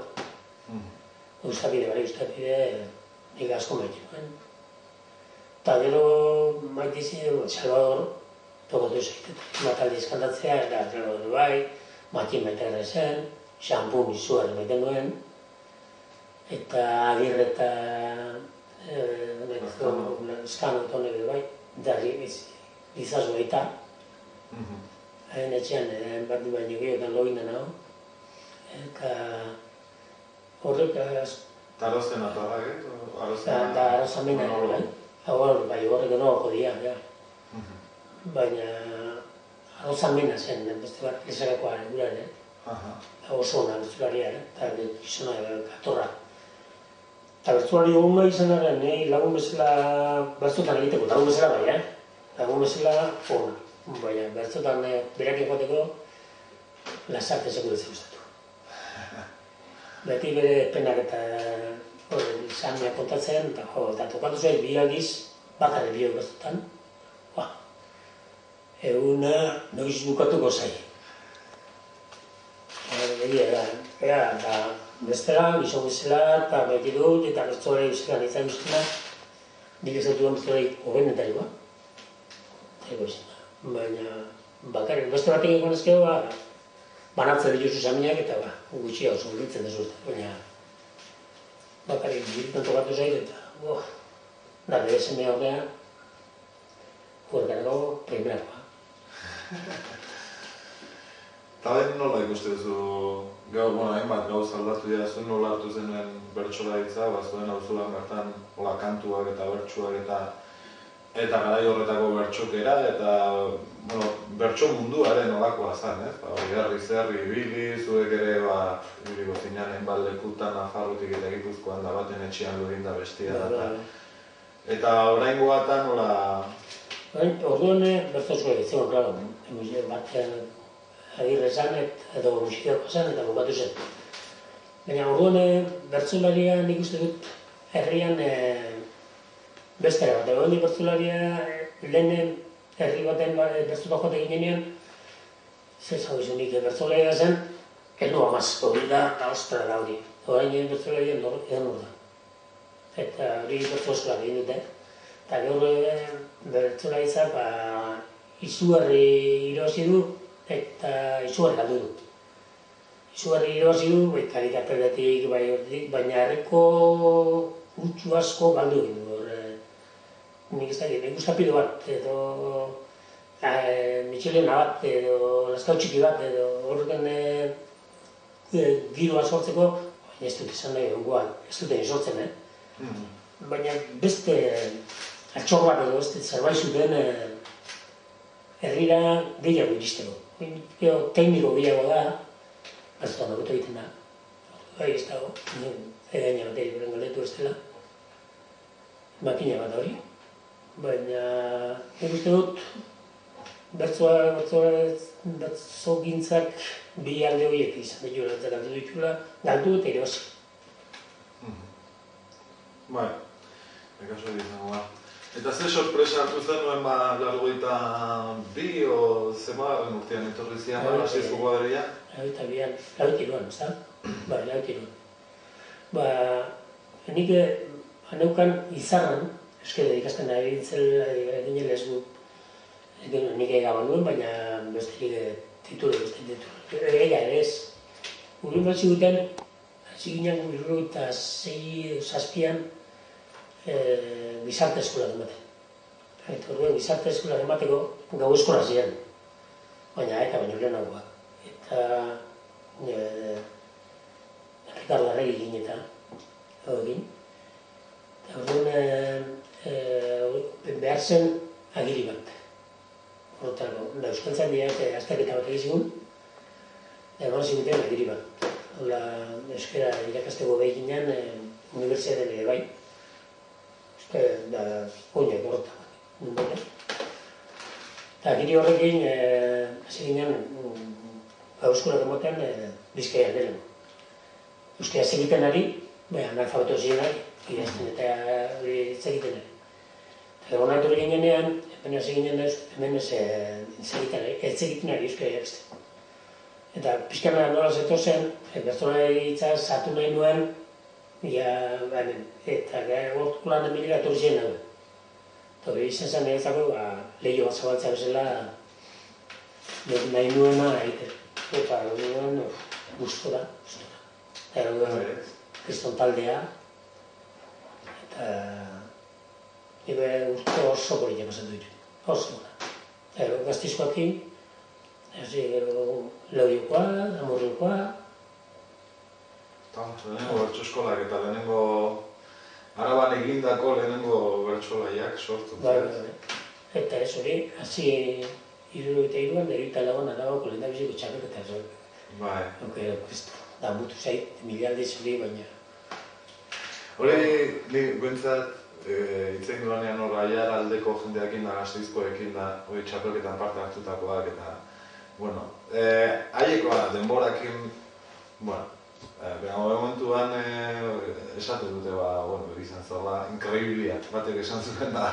Ustabide, ustabide nik asko maitu. Eta gero maitizi Salvador tokatu zaiten. Mataldiz kantatzea eta gero bai, Matin baita zen, Xampun izugarri baiten duen, eta Agirre eta Eskano eta honek bai, eta Lizazu baita. Hain etxean, bat du baino gehiotan logina nago. Eta horrek... Eta arrozten atarrak, Eta arrozan baina, bai, horrek enogoko dira, baina arrozan baina zen, beste bat, lezakakoa guraren, oso hona bertzularia, eta izena katorra. Eta bertzulari egun gai izan arren, lagun bezala, bertzotan egiteko, lagun bezala bai, lagun bezala hona. Baina, bertzotan berak egoteko, lasarte sekule zeustatu. Beti bere penak eta izania kontatzen, eta tokatu zuen bi aldiz, bakare bio bertzotan, eguna noiz bukatuko zai. Eta bestela, gizon bezala, eta beti dut, eta bertzolari bizkan izan bizkena, nik ez dut bertzolari hogenetarikoa. Eta izan da. Baina, bakarrik, beste batek egon ezkeo, banatzen dituzu zaminak eta gutxia oso guritzen dezuz. Baina, bakarrik, birtan tokatu zait eta, da, bere semea horrean, huerkarako primerakoa. Eta den nola ikuste duzu, hainbat gauza aldatu dira zuen, nola hartu zenuen bertsolaritza, zuen auzolan bertan kantuak eta bertsuak eta garai horretako bertsokera, eta bertso munduaren nolakoa zen, herri ibili, zuek ere ibiliko zinean hainbat lekutan, Nafarrotik eta Gipuzkoan da baten etxean lurin da bestia da. Eta oraingo batan nola... Orduan bertzozuek etzen, klaro, batean Agirre zan edo musikako zan eta bukatu zen. Baina orduan bertzolaria nik uste dut herrian bestera bat. Egon bertzolaria lehen herri baten bertzuta joatek ginean, zer zau izan nik bertzolaria zen, eldu amaz, hori da, ostra da hori. Horain bertzolaria edan hor da. Eta hori bertzolazkoak egin dute. Eta gaur bertzolaritza izugarri irabazi du, eta izugarri galdu du. Izugarri irabazi du, kalitateatik, baina herriko gutxu asko galdu egin du. nik ez dakit, nik uskapido bat, edo Michelena bat, edo laskau txiki bat, edo horretan giroa sortzeko, baina ez dut esan nahi ongoan, ez duten sortzen, baina beste altxor bat edo beste zerbait zuten herrira gehiago iristeko. Tekniko gehiago da, batzutan hobeto egiten da. Bai ez dago, egaina bat egin galetu ez dela. Makina bat hori. Baina, nik uste dut, bertzogintzak bi alde horiek izan dituela, eta galdu ditula, galdu eta irabazi. Bai, ekaso egiten gara. Eta ze sorpresa hartu zenuen largoita bi, o zema urtean etorri zian, hasizko guaderia? Lauita bian, lauita iruan, ez da? Bai, lauita iruan. Nik aneukan izarran, euskera ikasten da egin lesgu, nik egaban duen, baina beste titulu. Ega ere ez. Gurin bat ziguten, hasi ginen eta 6-7an gizarte eskolak ematen. Eta horren gizarte eskolak emateko gau eskola ziren, baina baino lehenagoak. Eta Ricardo Arregi egin eta egin. Eta horren behar zen agiri bat. Horretarako, euskaltzan diak azterketa bat egizigun, eman ziguten agiri bat. Euskara irakasteko behin ginen, unibertsitatean ere bai. Da, oinak horretan. Eta agiri horrekin, hasi ginen, gauzkolak emoten Bizkaian delen. Euskara egiten ari, analfabeto ziren ari, idazten eta hitz egiten ari. Eta hona etorri ginenean, hemen hasi ginen hemen ez egiten ari euskara irakazten. Eta pixkana nola zetozen, bertzona hitza sartu nahi nuen, eta gortuko lan emilia etorri ziren nago. Eta hori izan zen niretzako lehio bat zabaltzea bezala nahi nuena egiten. Eta hori nuen gustora. Eta hori kriston taldea. Eta nire urte oso politia pasatu ditu. Oso gona. Eta gaztizkoakin, Leudiokoa, Amurriokoa. Lehenengo bertso eskolak eta lehenengo Araban egindako lehenengo bertsolaiak sortu. Eta ez hori, hasi 73an, 74an Arabako lehendabiziko txapelketa ez hori. Bai. Da mutu zait, milialdiz hori, baina. Hori, nik bentsat, itzen duanean hor aiar aldeko jendeakin da, Gasteizkoekin da, hori txapelketan parte hartutakoak eta, bueno, haiekoa denborakin, bueno, momentuan esatu dute, izan zorla, inkreiblia, batek esan zuen da.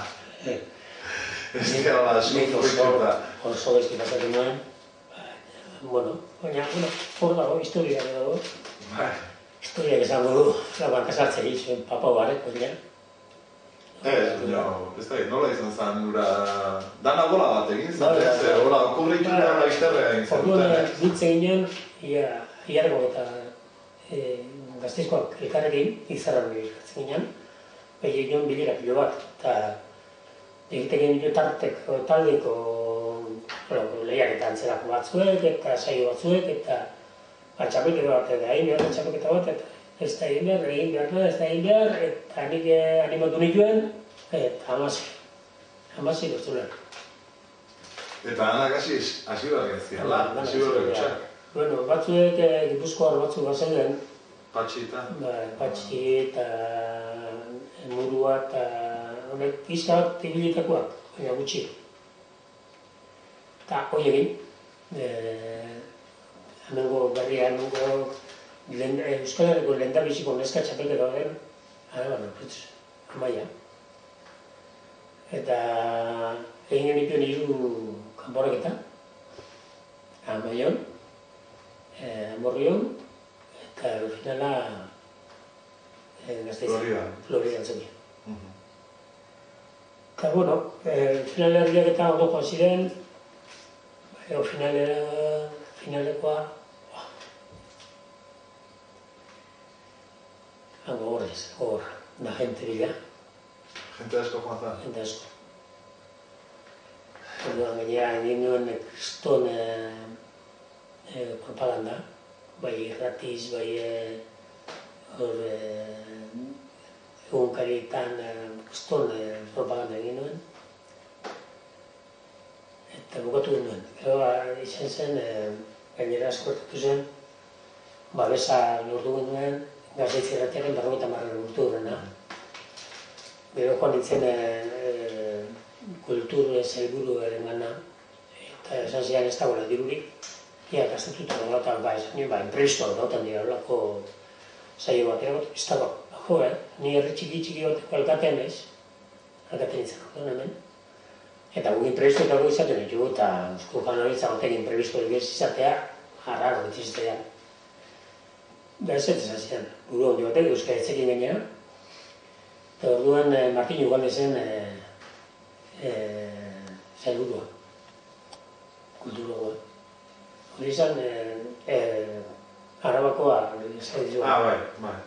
Ez gara sufrikuta. Oso bezki pasatu nuen. Baina, hor dago, historiak dago. Historiak esango du, laban kasartzen izuen papa barek, baina. Ez da, nola izan zen, dana bola bat egin zen, hola, okurritu da izterrea egin zen. Orduan, ditze ginen, iargo eta Gasteizkoak elkarrekin, izarra elkartzen ginen, egin bilera pilo bat, eta egiteken nire taldeko lehiaketa antzerako batzuek, eta saio batzuek, eta txapelketa bat, eta egin behar txapelketa bat, eta ez da egin behar, eta nik animatu nituen, eta hamazi bertzuleak. Eta anak hasi barriak ziala, hasi barriak txak. Bueno, batzuek Gipuzkoar batzuk bazen Patxi eta? Patxi eta Murua eta honek pizka bat ibilitakoak, baina gutxi. Eta hoi egin, hemengo berria, Euskal Herriko lehendabiziko neska txapelketa baten, Amaia. Eta egin genituen 3 kanporaketa, Amaion, Amorrion, eta finala Gasteizen, Floridan zegoen. Eta, bueno, finaleriak eta ondo joan ziren, finalekoa, gogor, da gente bila. Jente asko joan zen. Jente asko. Orduan gainera egin nuen kriston propaganda, bai irratiz, bai egunkarietan kriston propaganda egin nuen. Eta bukatu nuen. Gero izan zen, gainera eskortatu zen, babesa lortu nuen, Gasteitz irratiaren 50 urte hurrena. Gero joan nintzen kultur sailburuaren gana, eta esan zidan ez dagoela dirurik, ia gaztetuta dago eta esan nien, imprevistuak dautan dira, olako saio bat, ez dago, jo, ni herri txiki bateko alkatean naiz, alkatean nintzen orduan hemen, eta guk imprevistu eta guk izaten ditugu, eta Eusko Jaurlaritza batek imprevistu ez izatea, arraro ditzistean. Bez ez esan zidan, buru handi batek, euskaretzekin gainera, eta orduan Martin Ugalde zen sailburua, kulturogoa. Hori izan, Arabakoa, bai.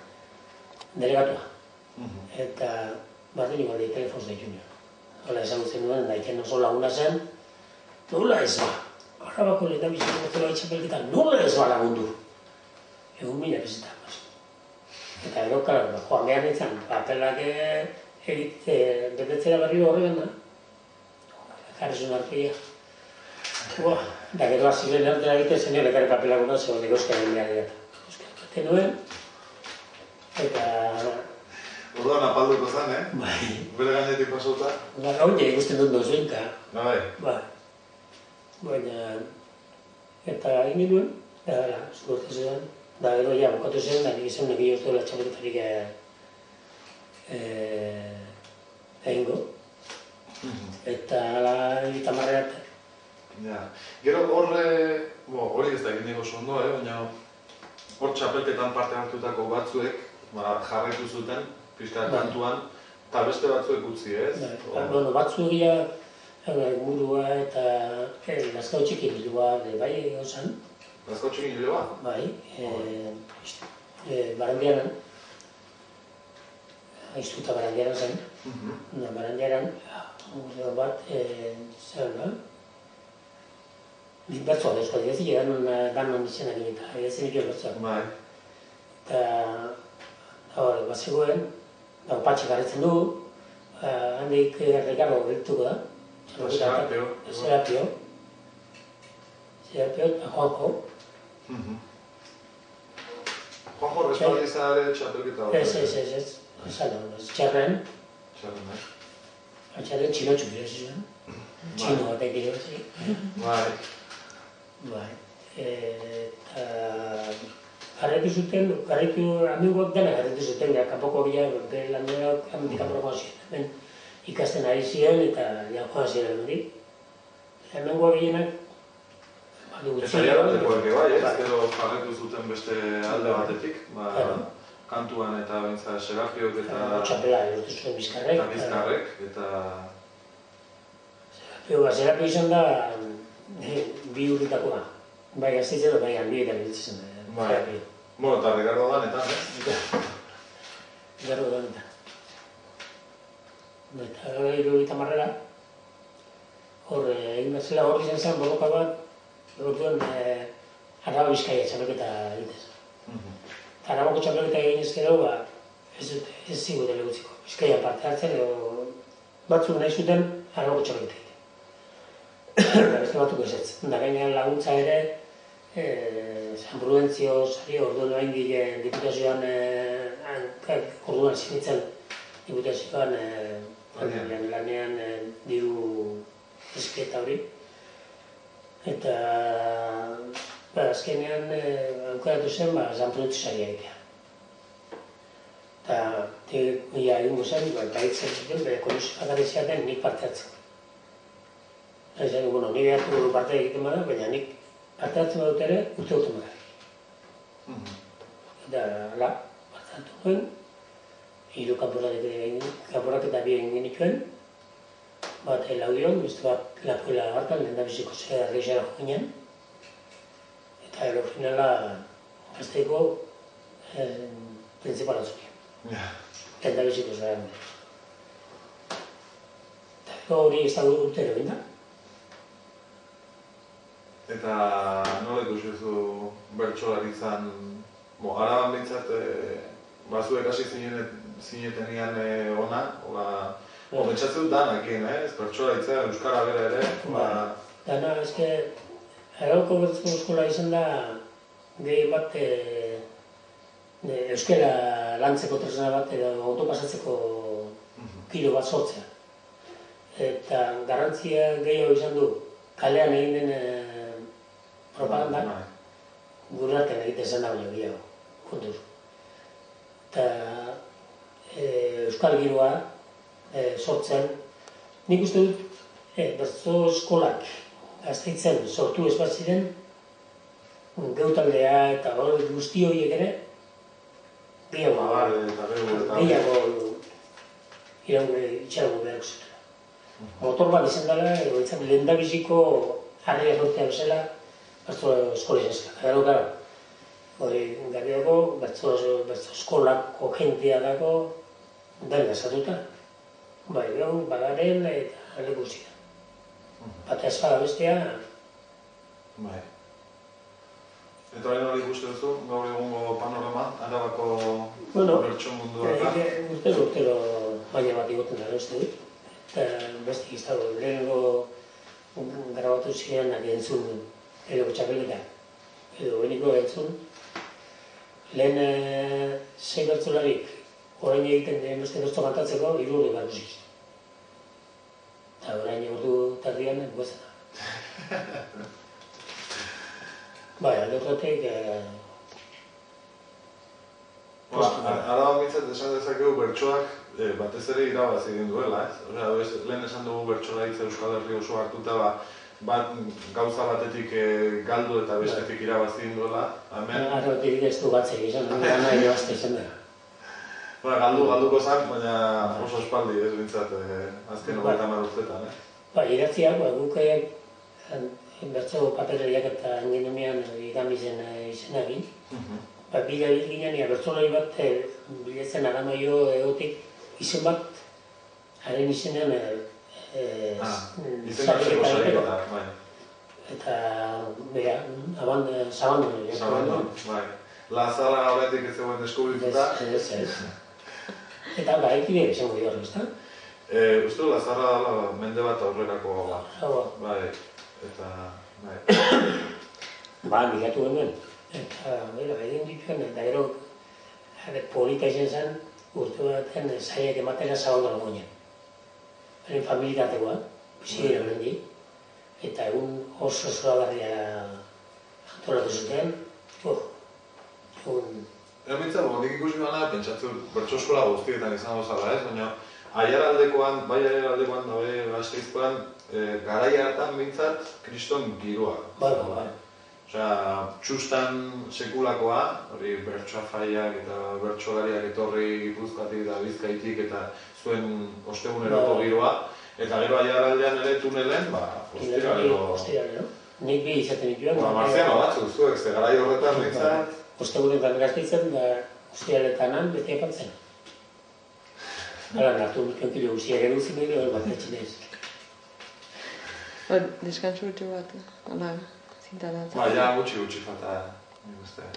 Delegatua. Eta Martin Ugalde telefonoz daitu nio. Hala ezagutzen duen, daiten oso laguna zen, nola ez ba? Arabako lehendabiziko zela itxapelketan, nola ez ba lagundu? Egun mila bezita. Eta ero, joan behar nintzen, papelak betetzera berriro horregan da. Jarrizun arpegia. Da gero aziren ertera egiten zen lekare papelak una, zegoen egozkaren behar dira. Egozkaren nuen, eta... Orduan apalduko zen, Bai. Bere gainetik pasauta. Oine ikusten dut dozuenka. Bai. Baina... Eta egin nuen, da, zugurtu zen. Da gero ja, bukatu zen, da nik izan neki jortu dela txapelketarik egingo. Eta ala eta marreat. Gero hori ez da egin nego zondo, baina hor txapelketan parte hartutako batzuek jarraitu zuten, pixka kantuan, eta beste batzuek utzi, ez? Batzuek ja, murua eta Lazkao txiki bilua bai gauzan. Lazkao txiki bilua? Bai, Barandiaran. Aiztuta Barandiaran zen. Barandiaran, bat, zer da? Nik bertzoa dauzko, edazik danon izenak eta edazik nik bertzoa. Bai. Eta, bat zegoen, patxik garritzen du, handik Ricardo bertuko da. Serapio. Serapio eta Juanjo. Juanjo respaldizare txapelketa hori? Ez. Txarren. Txarren txinotxu bire zuen. Txino batek bire zuen. Bai. Eta... Garritu zuten, amiguak dena garritu zuten, kanpoko bila, landeak handik kanpoko ziren. Ikasten ari ziren eta joan ziren hori. Hemengoa gehienak... Eta jarrateko ere bai, ez? Gero jarretu zuten beste alde batetik, kantuan eta bintza Serapiok eta... Txapela lortu zuen Bizkarrek. Eta Bizkarrek, eta... Serapio izan da bi urritakoa. Bai, Gasteiz edo bai, handietan biltzen zen. Bueno, eta Ricardo danetan, ez? Ricardo danetan. Eta hirurogeita marrera, hor egin bezala hor izan zen borroka bat, orduan Araba Bizkaia txapelketa egitez. Arabako txapelketa egin ezkero, ez ziguten egutziko. Bizkaia parte hartzen edo batzuk nahi zuten Arabako txapelketa egiten. Eta beste batzuk ezetz. Da gainean laguntza ere, San Prudentzio sari orduan oraindik diputazioan orduan sinitzen diputazioan lanean diru esketa hori. Eta azkenean aukeratu zen San Prudentzio saria egitea. Eta egingo zen, eta hitzen zuten, bere komisio bakarrik ziaten nik parte hartzen. Ni behartu parte egiten bada, baina nik parte hartzen badut ere, urte bakarrik. Eta ala, parte hartu nuen, 3 kanporaketa bi egin genituen, bat Laudion, beste bat Lapuela hartan, lehendabiziko zera Reixara jo ginen, eta ero finala Gasteiko printzipala zuen. Lehendabiziko zera. hori ez da urtero binda. Eta nola ikusi duzu bertsolaritzan, Araban behintzat, bazuek hasi zinetenean ona, pentsatzen dut danekin, ez? Bertsolaritza, euskara bera ere, Dana, eske, Arabako bertso eskola izan da, gehi bat, euskara lantzeko tresna bat, edo autopasatzeko kilo bat sortzea. Eta garrantzia gehiago izan du, kalean egin den propagandak, gure artean egiten zen da baino gehiago, kontuz. Eta euskal giroa sortzen, nik uste dut bertso eskolak Gasteizen sortu ez bat ziren, geutaldea eta guzti horiek ere, gehiago itxarango behar zuten. Motor bat izan dela, lehendabiziko harria sortzea bezala, bertso eskola izan zela. Gero, gara, gari dago, bertso eskolako jentia dago, dena esatuta. Bai, bagaren eta leku ziren. Bata ez bada bestea... Bai. Eta hori nori ikusten duzu, gaur egungo panorama, Arabako bertso munduak? Urtero baina bat igoten dara uste dut. Eta beste iztago, lehenengo grabatu zirenak entzun edo txapeleta, edo beniko entzun. Lehen sei bertzolarik orain egiten den beste bertso kantatzeko 3 urte behar guziz. Eta orain ordu tardian gozanak. Bai, aldeotatik... Araban bintzat esan dezakegu bertsoak batez ere irabazi egin duela, ez? Lehen esan dugu bertsolaritza Euskal Herri oso hartuta, bat gauza batetik galdu eta bestetik irabazi egin duela. Arabatik ez du batzek izan, gana irabazte izan dira. Galduko zan, baina oso espaldi ez bintzat azken 30 urtetan, idatziak, guk bertso papereriak eta ingenumean igamizen izenagin. Bila ginen, bertsolari bat bilatzen aramaio egotik izen bat, haren izenean izeneko saiketa, bai. Eta, bera, zabandon. Zabandon, bai. Lazarra horretik ez zegoen deskubrituta. Ez. Eta garaikide izango dira, ezta? Uste Lazarra dela mende bat aurrerako bai, eta... Bilatu genuen. Eta, egin dituen, eta gero polita izan zen, urte baten zaiak ematera Zabandon goinen. Haren familitatekoa, bizi dira horrendi, eta egun oso zoragarria antolatu zuten, Ermitza, nik ikusi duena, pentsatzen bertso eskola guztietan izan gozala, ez? Baina, aiaraldekoan, bai aiaraldekoan, da bai Gasteizkoan, garai hartan bintzat, kriston giroa. Bai. Osea, txustan sekulakoa, hori bertsoafaiak eta bertsolariak etorri Gipuzkoatik eta Bizkaitik eta zuen osteguneroko giroa. Eta gero aiaraldean ere tunelen, ostiralero. Nik bi izaten dituen. Marziano batzuk, zuek, ze garai horretan bintzat. Ostegunetan Gasteizen, da ostiraletanan beti epantzen. Hala, nartu kilo guztiak eduzin edo, bat etxinez. Deskansu urte bat, hala, zintadatzen. Ja, gutxi falta, nik uste.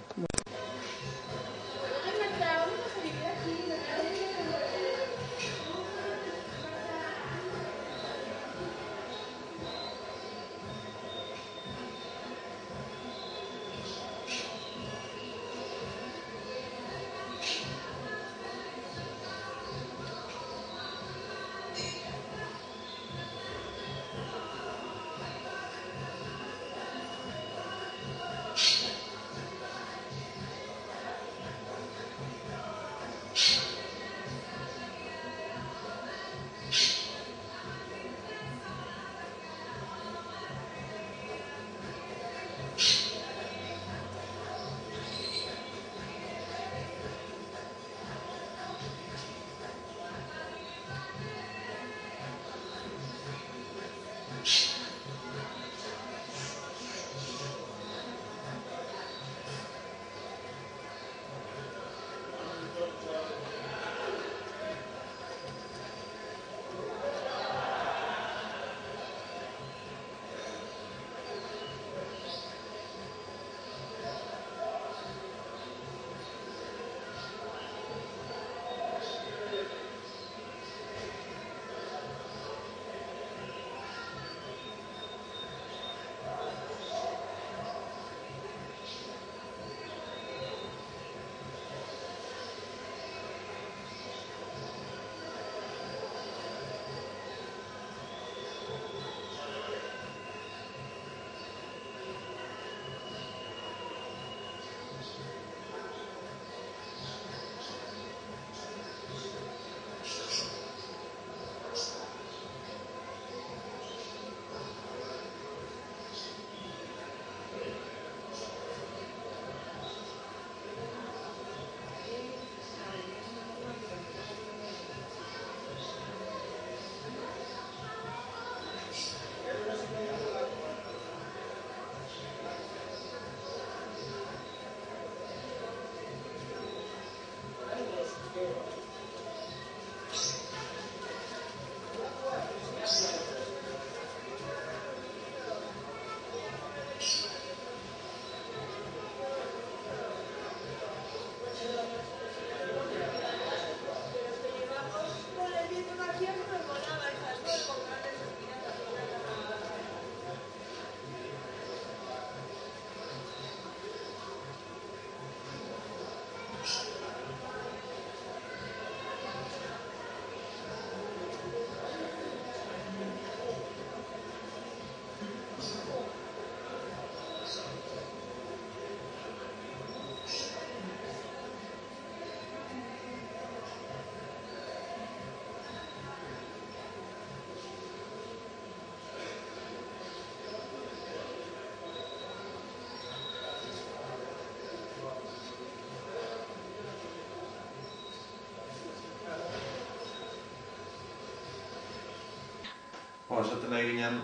Esaten nahi ginen,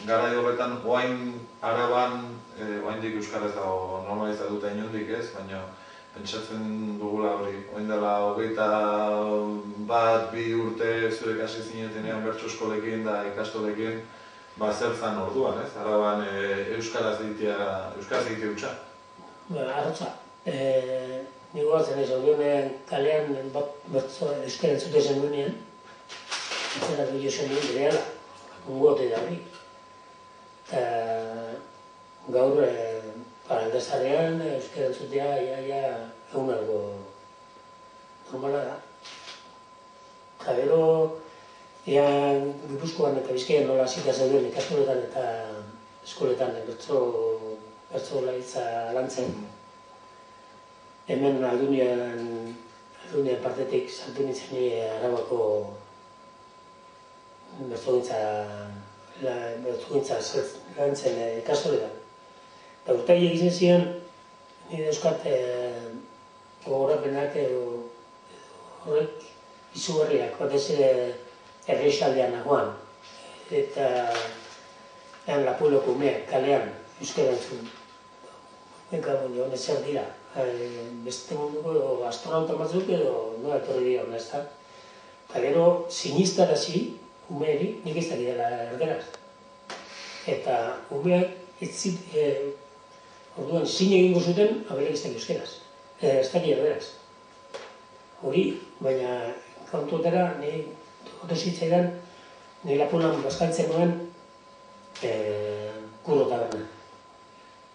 garai horretan, oain Araban, oaindik euskaraz dago normalizatuta inondik ez, baina pentsatzen dugula hori, oain dela 21-2 urte zure kasi zinetenean bertso eskolekin da ikastolekin, zer zan orduan, ez? Araban euskaraz egitea utxa. Arrotza, nigo batzen ez, orduan kalean bertso euskara entzute zen duenean, zera du zen duen bereala, ungote da hori. Eta gaur paraldezarean euskara entzutea egunargo normala da. Eta gero, Gipuzkoan eta Bizkaian nola zita zeuden ikastoletan eta eskoletan bertso laitza lantzen. Hemen Aldunian partetik sartu nintzen Arabako bertsogintza lantzen ikastoletan. Eta urtaiek izan ziren, nire euskat gogorapenak horrek izugarriak, batez erreixaldean nagoan. Eta Lapuloko umeak kalean euskara entzun. Honez zer dira, beste munduko astronauta batzuk edo nola etorri dira hona ez da. Eta gero sinistarazi umeari nik ez dakidela erderaz. Eta umeak orduan zin egingo zuten abelek ez dakit euskeraz. Ez dakit erderaz. Hori, baina kontutera nire zitzaidan nire Lapulan bazkaltzen nuen kurro taberna.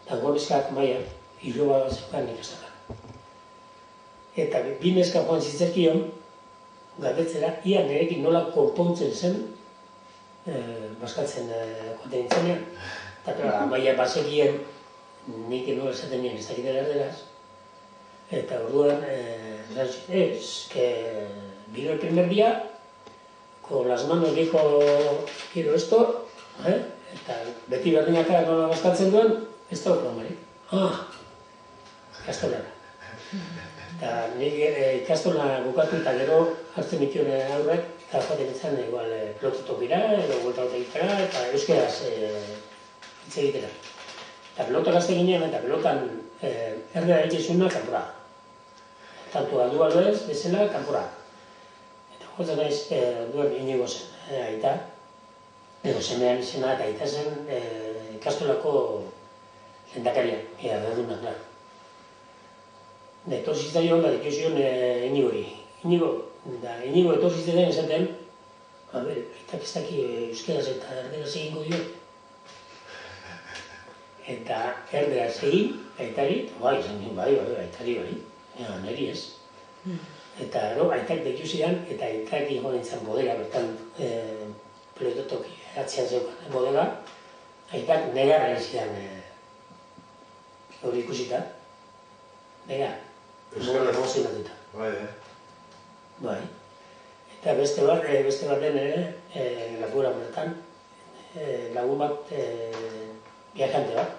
Eta gorezkak maia, hiloba zeukan ikastakan. Eta bi neska joan zitzerkion, galdetzera, ia nirekin nola konpontzen zen bazkaltzen joaten nintzenean. Eta maia bazekien nik nola esaten nien ez dakitela erderaz. Eta orduan, vino el primer día, con las manos dijo, quiero esto, eta beti berdinaka nola bazkaltzen duen, ez da horremarik. Ikastolara. Eta nik ikastola bukatu eta gero hartzen dituen aurrek, eta joaten nintzen pelototokira, edo buelta egitera, eta euskeraz hitz egitera. Eta pelotak azte ginean, eta pelotan erdera egitezuna kanpora. Tanto aldu ez, bezala kanpora. Eta jotzen naiz duen Inigo zen, aita. Edo semean izena eta aita zen ikastolako lehendakaria, berduna, klaro. Etorri zitzaion, da dikiozion Inigori. Inigo etorri zitzaion esaten, aitak ez daki euskeraz eta erderaz egingo dio. Eta erderaz egin, aitari, bai, aitari bai, niri ez. Eta aitak dikiozian, eta aitak ingo nintzen bodega, bertan pelototoki atzean zeukan bodega, aitak negarra zidan hori ikusita. Negar. Euskara emozionatuta. Bai. Eta beste baten Lapuran bertan, lagun bat viajante bat.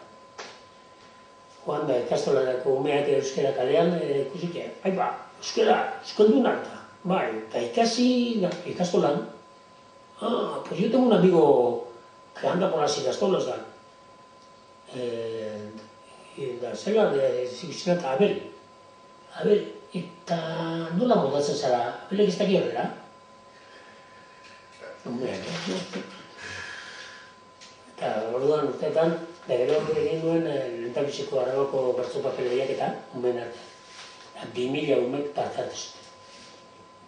Joan da ikastolarako umeak euskara kalean ikusitea. Aiba, euskara, euskaldunak da. Bai, eta ikastolan. Pues yo tengo un amigo que anda por las ikastolas da. Zela, zikusinak, Abel, eta nola moldatzen zara? Abelek ez daki horrela? Eta orduan urteetan, da gero egin duen lehentabiziko Arabako bertso papeleriak eta umen artean. 2000 umek parte hartu zuten.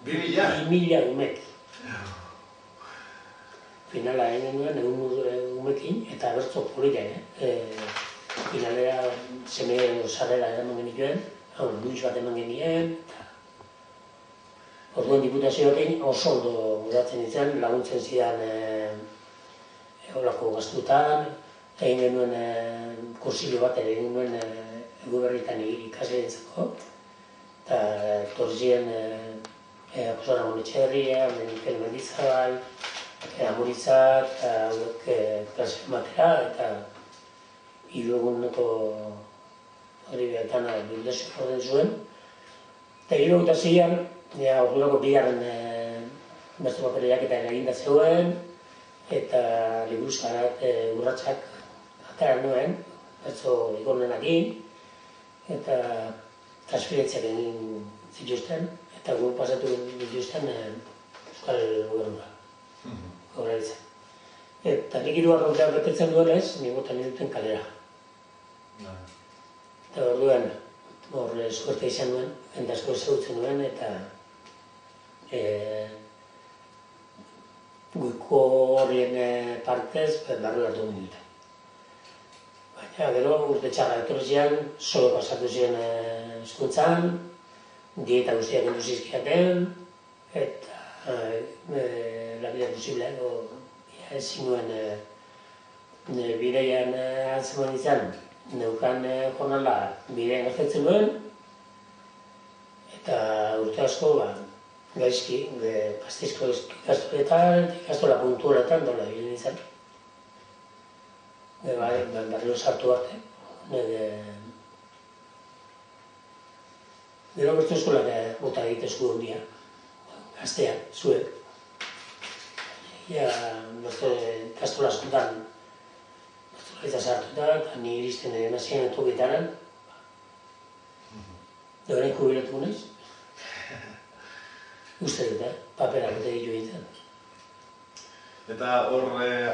2000 umek. Finala egin duen umekin eta bertso politak, finalera seme sarrera eraman genituen, luntz bat eman genien, orduan diputazioekin oso ondo mudatzen nintzen, laguntzen zidan olako gaztutan, egin genuen kursilio bat ere egin nuen Eguberritan ikasle dintzako, eta etorri ziren Jose Ramon Etxeberria, Mikel Mendizabal, Amuritzak, eta hauek klase ematera, eta hiru eguneko hori behatana bildezio joden zuen. Eta 76an, ordurako bigarren bertso papeleriak eta eginda zegoen, eta Libuzkarat urratsak atara nuen, bertso ikornenakin, eta transferentziak egin zituzten, eta gu pasatu dituzten Euskal Gobernura, Jaurlaritza. Eta nik 3 urteak betetzen duenez, nik botan duten kalera. Eta orduan, hor suerte izan nuen, jende asko ezagutzen nuen, eta goiko horrien partez, barru hartu dute. Baina, gero, urte txarra etorri zian, solo pasatu ziren hezkuntzan, dieta guztiak endu zizkiaten, eta la vida posible, ezin nuen bidean atzeman izan, neukan jornala bidean gaztetzen nuen, eta urte asko, gaizki, pastizko ikastoletan, ikastola puntualetan dola bilen izan. Barrio sartu arte. Gero bertu eskolak bota egitezku hondia, gazteak, zuek. Bertu ikastola askotan, bertu gaita sartuta, eta ni iristen nazien entoketaran. Doren jubilatu naiz. Uste dut, paperak eta ditu egiten. Eta hor,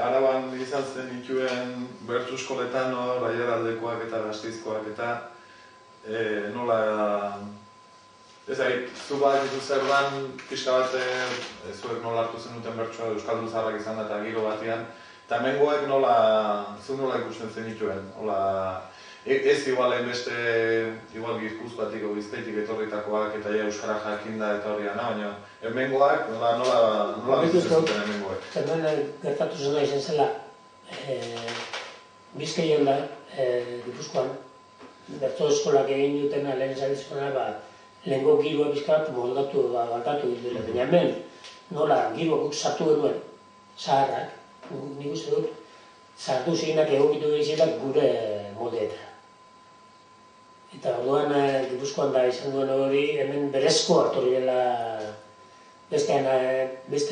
Araban izan zen dituen bertsu eskoletan, Aiaraldekoak eta Gasteizkoak eta nola... Ez zu badakizu zer dan, pixka bat, zuek nola hartu zenuten bertsua Euskaldun zaharrak izan da eta giro batean, eta hemengoek zu nola ikusten zen dituen, ez igual hainbeste, igual Gipuzkoatik o Bizkaitik etorritakoak eta euskara jakinda etorria, baina hemengoak nola bizuten hemengoek? Hemen gertatu zena izan zela, Bizkaian da, Gipuzkoan, bertso eskolak egin dutena lehen zabiltzuna, lehenko giroa bizkat moldatu dituela, baina hemen nola giroa guk sartu genuen, zaharrak, nik uste dut, sartu zirenak egokitu behizilak gure moldeetara. Eta orduan Gipuzkoan da izan duen hori, hemen berezko hartu direla, bestean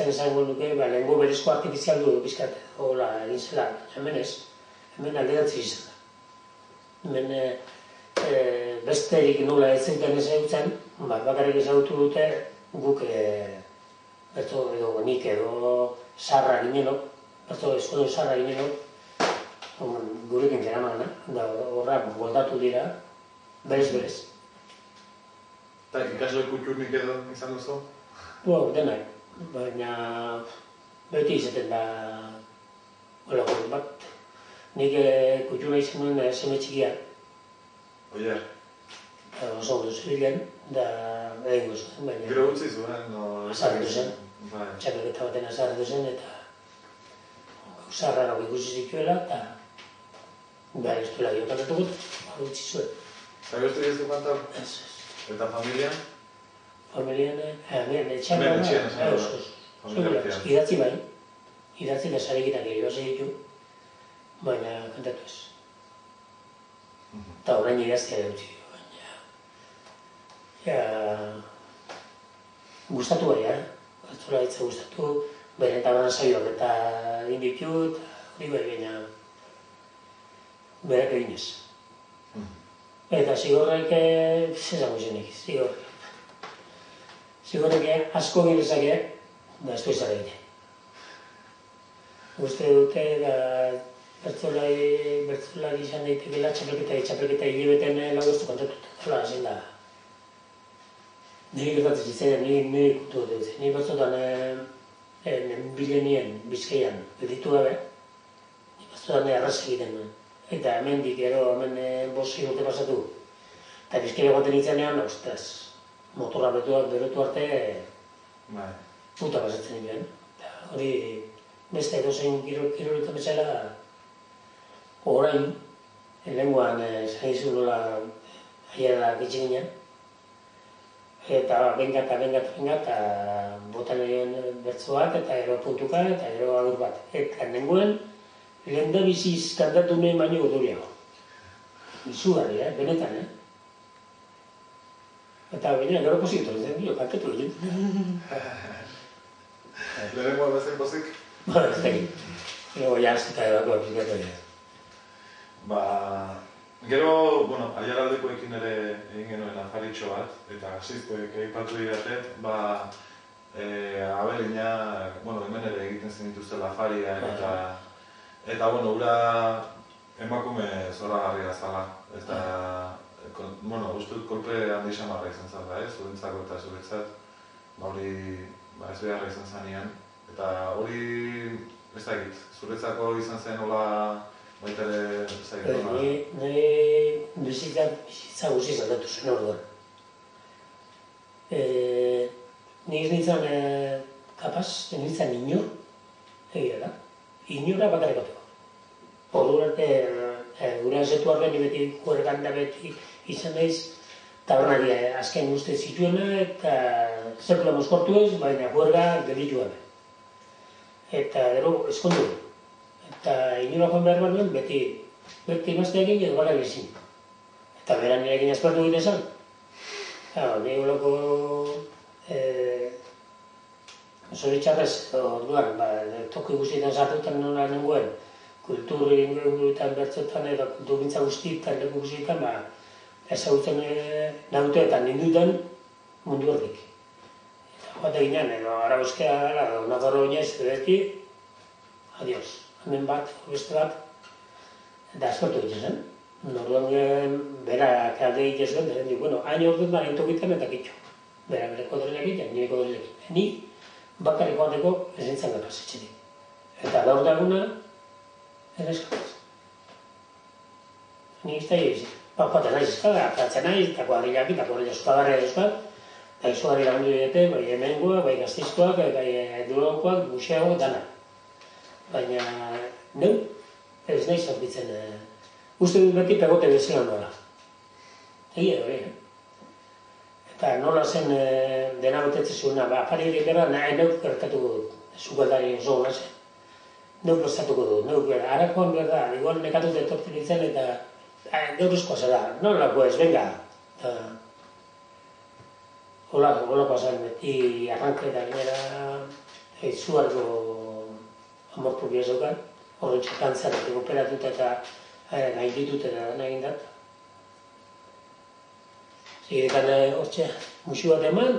esango nuke, lehenko berezko artifizial du bizkat, hola egin zela, hemen ez, hemen alderantziz izan da. Hemen besterik nola ez zuten ezagutzen, bakarrik ezagutu dute guk berto edo nik edo sarra ginenok, berto eskodo sarra ginenok, gurekin geraman, da horra moldatu dira, berez. Eta ikasle kutxurnik edo izan duzu? Denak, baina beti izaten da holako bat. Nik kutxura izan nuen seme txikia. Oier? Oso ondo zibilen, da egingo zuen, baina... Gero utzi zuen? Azarretu zen, txapelketa baten azarretu zen, eta zaharrak ikusi zituela, eta behar ez duela diotanetugut, utzi zuen. Eta beste gezu kantar? Ez. Eta familian? Familian, etxean idatzi bai, idatzi da zarekitak iribazi ditu, baina kantatu ez. Eta orain idaztea dutzi, baina... Gustatu bai, Bertsola hitza gustatu, bere eta banan saioak eta egin ditut, hori bai, baina... Berak egin ez. Eta zigorrek, zezango zenik, zigorrek. Zigorrek asko girezake, da ez du izan egite. Uste dute, da... Bertzolari izan daitekela txapelketa hilabeten lauztu kontatuta, hola, ezin da. Nire gertatzen zitzen, nire ikutu dut. Nire bertzotan bilenien, Bizkaian, gelditu gabe, nire bertzotan arraz egiten nuen. Eta hemendik ero, hemen 5 urte pasatu. Eta Bizkaia goten itzanean, ostras, motorra berotu arte, puta pasatzen nioen. Hori, beste edozein kirolita bezala, orain, lehenguan esan izu nola aiara bitxin ginen, eta benga, eta botan egin bertzoak, eta gero puntuka, eta gero agur bat. Eta nengoen, lehen da biziz kantatu nahi baino goduriago. Izugarri, benetan, Eta baina gero positu, kantatu egin. Lehenengoa bezen pozik? Ez dakit. Gero janzita edako aplikatu dira. Gero, aiaraldekoekin ere egin genuen afaritxo bat, eta Gasteizkoek aipatu didate, abelina, hemen ere egiten zenituzten afariak, eta ura emakume zoragarria zala, eta uste dut kolpe handi samarra izan zala, zurentzako eta zuretzat, hori ez beharra izan zanean, eta hori, ez dakit, zuretzako izan zen hola baita ere zaitu nola? Nire bizitza guztiz aldatu zen orduan. Ni ez nintzen kapaz, ez nintzen inor, egia da, inora bakarrikatuko. Orduan, gure zetu arren beti juergan da beti izan naiz, tabernari azken guzti zituena eta zerkula mozkortu ez, baina juerga gelditu gabe. Eta gero eskondu. Eta inora joan behar nuen beti imazteakin edo gara gezin. Eta beran nirekin azpertu gite esan. Nire olako zoritxarrez, orduan, toki guztietan sartutan nola nengoen, kultur inguruetan bertzotan edo kulturgintza guztietan, leku guztietan, ezagutzen nahuteetan nindutan mundu horrik. Eta joate ginen, edo arauzkea gara, edo Nafarro oinez, beti, adios. Hemen bat, beste bat, eta askortu egiten zen. Orduan berak alde egiten zuen, esan dik, hain orduan da tokitan eta kitxo. Bere kodrenak egiten, nire kodrenak egiten. Ni bakarrik joateko ez nintzen gapaz etxetik. Eta gaur daguna, ere eskapaz. Nik ez da egin. Joaten naiz eskala, atratzen naiz, eta kuadrilak, eta kuadrilla eskagarria euskal, eta izugarri lagundu dute, bai hemengoak, bai Gasteizkoak, bai Durangokoak, Museago, dana. Baina, neu, ez nahi zorbitzen, uste dut beti pegote bezala nola. Egia hori, Eta nola zen dena betetzen zuena, apari hori gara, neuk gertatuko dut, zukeldari oso gona zen. Neuk prestatuko dut, harakoan behar da, igual nekatuz etortzen ditzen eta gaur eskoa zera, nola, pues, venga. Holako zen, beti arranke eta gainera izugarriko amortu bihazokan, horretxe kantzaretik operatuta eta gainditut eta dena egin dat. Zirekan hortxe musu bat eman,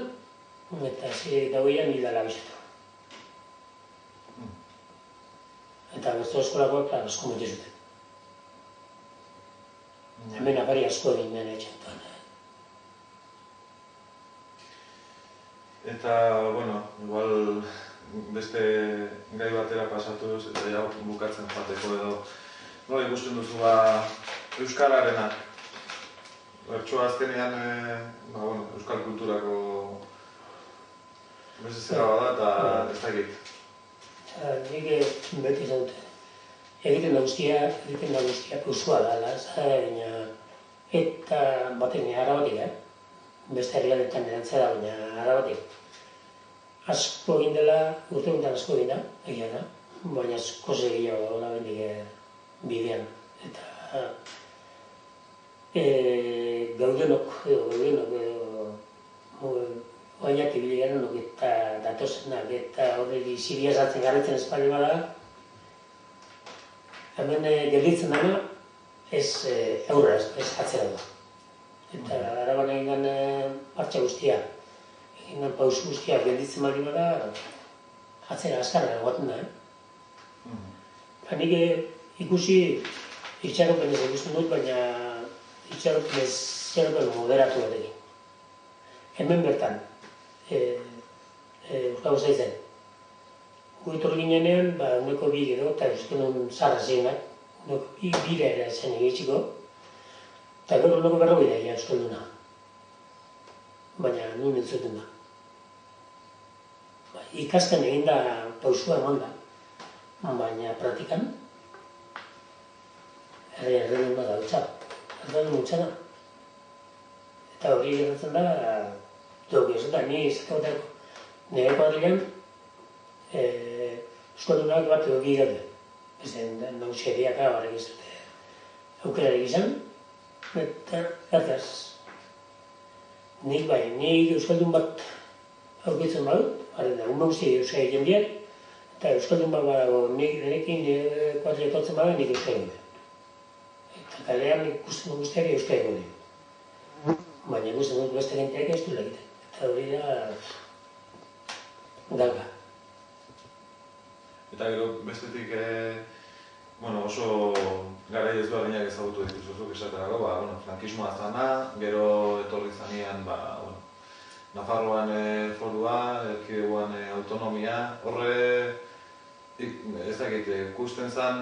eta zirekan dagoian hildala bizatu. Eta beste eskolakoak asko mute zuten. Hemen apari asko egin den etxentan. Eta, igual beste gai batera pasatuz, eta jau bukatzen joateko edo, nola ikusten duzu Euskararena. Bertsoa azkenean, euskal kulturako beste zera bada eta ez dakit. Nik beti zaute. Egiten da guztia pausua dela, baina eta baten arabatik, beste herrialetan erantzera, baina arabatik. Asko egin dela, urte guntan asko egin da, egia da, baina asko zegio hola bendik bidean. Eta gaudenok, oainak ibili garenok eta datozenak eta horregi Siria sartzen garritzen espaldi bada, hemen gelditzen dena ez aurra, ez atzera da. Eta araban egin martxa guztia, egin pausu guztia gelditzen bali bada, atzera azkarra egoaten da. Nik ikusi itxaropen ez ikusten dut, baina itxaropen moderatu batekin. Hemen bertan, Euskal Zaitzen, guitor ginenean, uneko bi gero, eta euskaldun zarra zirenak, uneko bire ere zen egitxiko, eta gero uneko berrogei da euskalduna. Baina nuen entzuten da. Ikasten egin da pausua eman da, baina praktikan, erren bat dautza, erren mutxana. Eta hori gertatzen da, dugu ez da, ni izateko nire kuadrilan euskaldunak bat dugu gade. Ez den nauseriak horrek ez dute aukerarik izan, eta gertaz. Nik bai, nik euskaldun bat aurkitzen badut, egun guzti euskal egiten diak, Eta euskaldun bat badago, nirekin kuatri etortzen bada, nik euskaldun dut. Eta kalean ikusten guztiari euskaldun dut. Baina ikusten dut beste genteak ez du egiten. Eta hori da... galga. Eta gero bestetik, oso garai ezberdinak ezagutu dituzuzuk esaterako, frankismoa zana, gero etorri zanean, Nafarroan forua, erkidegoan autonomia, horre, ez dakit, ikusten zen,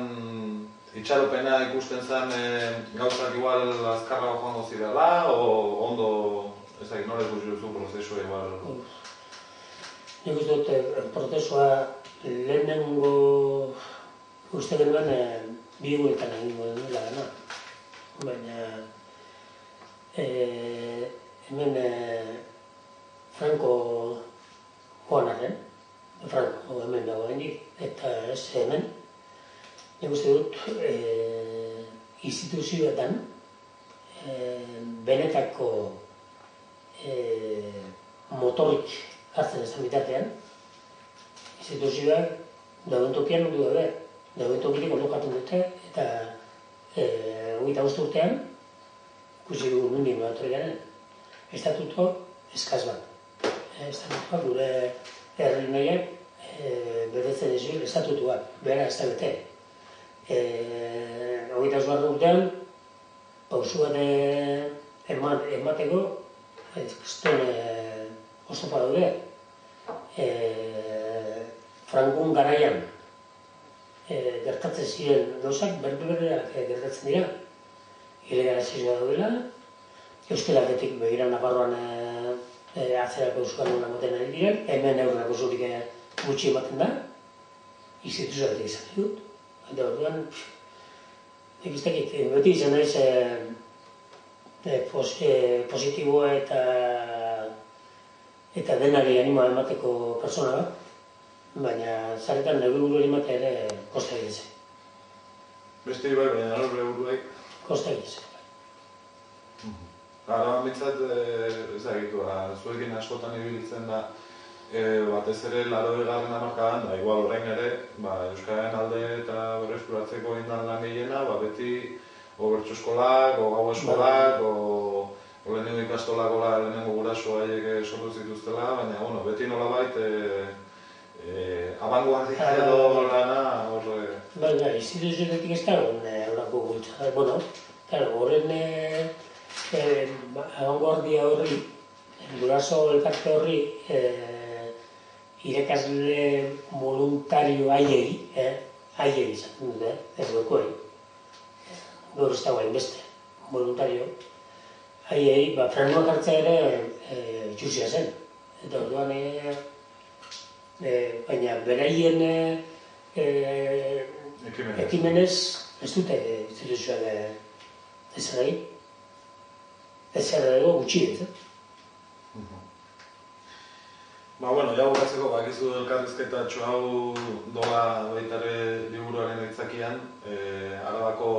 itxaropena ikusten zen gauzak igual azkarra joango zirela, o ondo, ez dakit, nola ikusi duzu prozesua igual? Nik uste dut prozesua lehenengo uste genuen bi egunetan egingo denuela dena. Baina hemen Franco joan arren, Franco hemen dago hendik, eta ez hemen. Nik uste dut instituzioetan benetako motorik hartzen ezan bitatean, instituzioak dagoen tokian mundu daude, dagoen tokirik ondo jaten dute, eta 25 urtean ikusi dugu nundi noratorri garen. Estatuto eskaz bat. Estatutuak gure herri nahiak betetzen ez duen estatutuak, behar ez da bete. 25 urtean, pausu bat emateko, kriston oztopa daude. Frankon garaian gertatzen ziren gauzak berbereak gertatzen dira. Ilegalizazioa daudela, Euskal Herritik begira Nafarroan atzerako euskal nola ematen ari diren, hemen eurrako zurik gutxi ematen da, instituzioatik izan dut. Eta orduan, nik ez dakit, beti izan naiz positiboa eta denari animoa emateko pertsona bat, baina zaretan neure buruari ematea ere kosta egin zen. Beste bai, baina neure buruai? Kosta egin zen. Araban bintzat, ez da egitu, zuekin askotan ibiltzen da, batez ere 80. hamarkadan, da igual orain ere, Euskararen alde eta berreskuratzeko indan lan gehiena, beti o bertso eskolak, o gau eskolak, o lehenengo ikastolak, lehenengo guraso haiek sortu zituztela, baina beti nolabait abangoardia edo lana horre... Baina, instituzioetik ez da horako gultza. Horren abangoardia horri, guraso elkarte horri, irakasle voluntario haiei izaten dute, ez dokuei. Gaur ez dagoen beste, voluntario. Haiei, frenoak hartzea ere txusia zen. Eta orduan, baina beraien ekimenez ez dute instituzioak ezer egin. Ezer edo gutxi ez. Ja bukatzeko, bakizu elkarrizketa hau dola baitare liburuaren aitzakian, Arabako,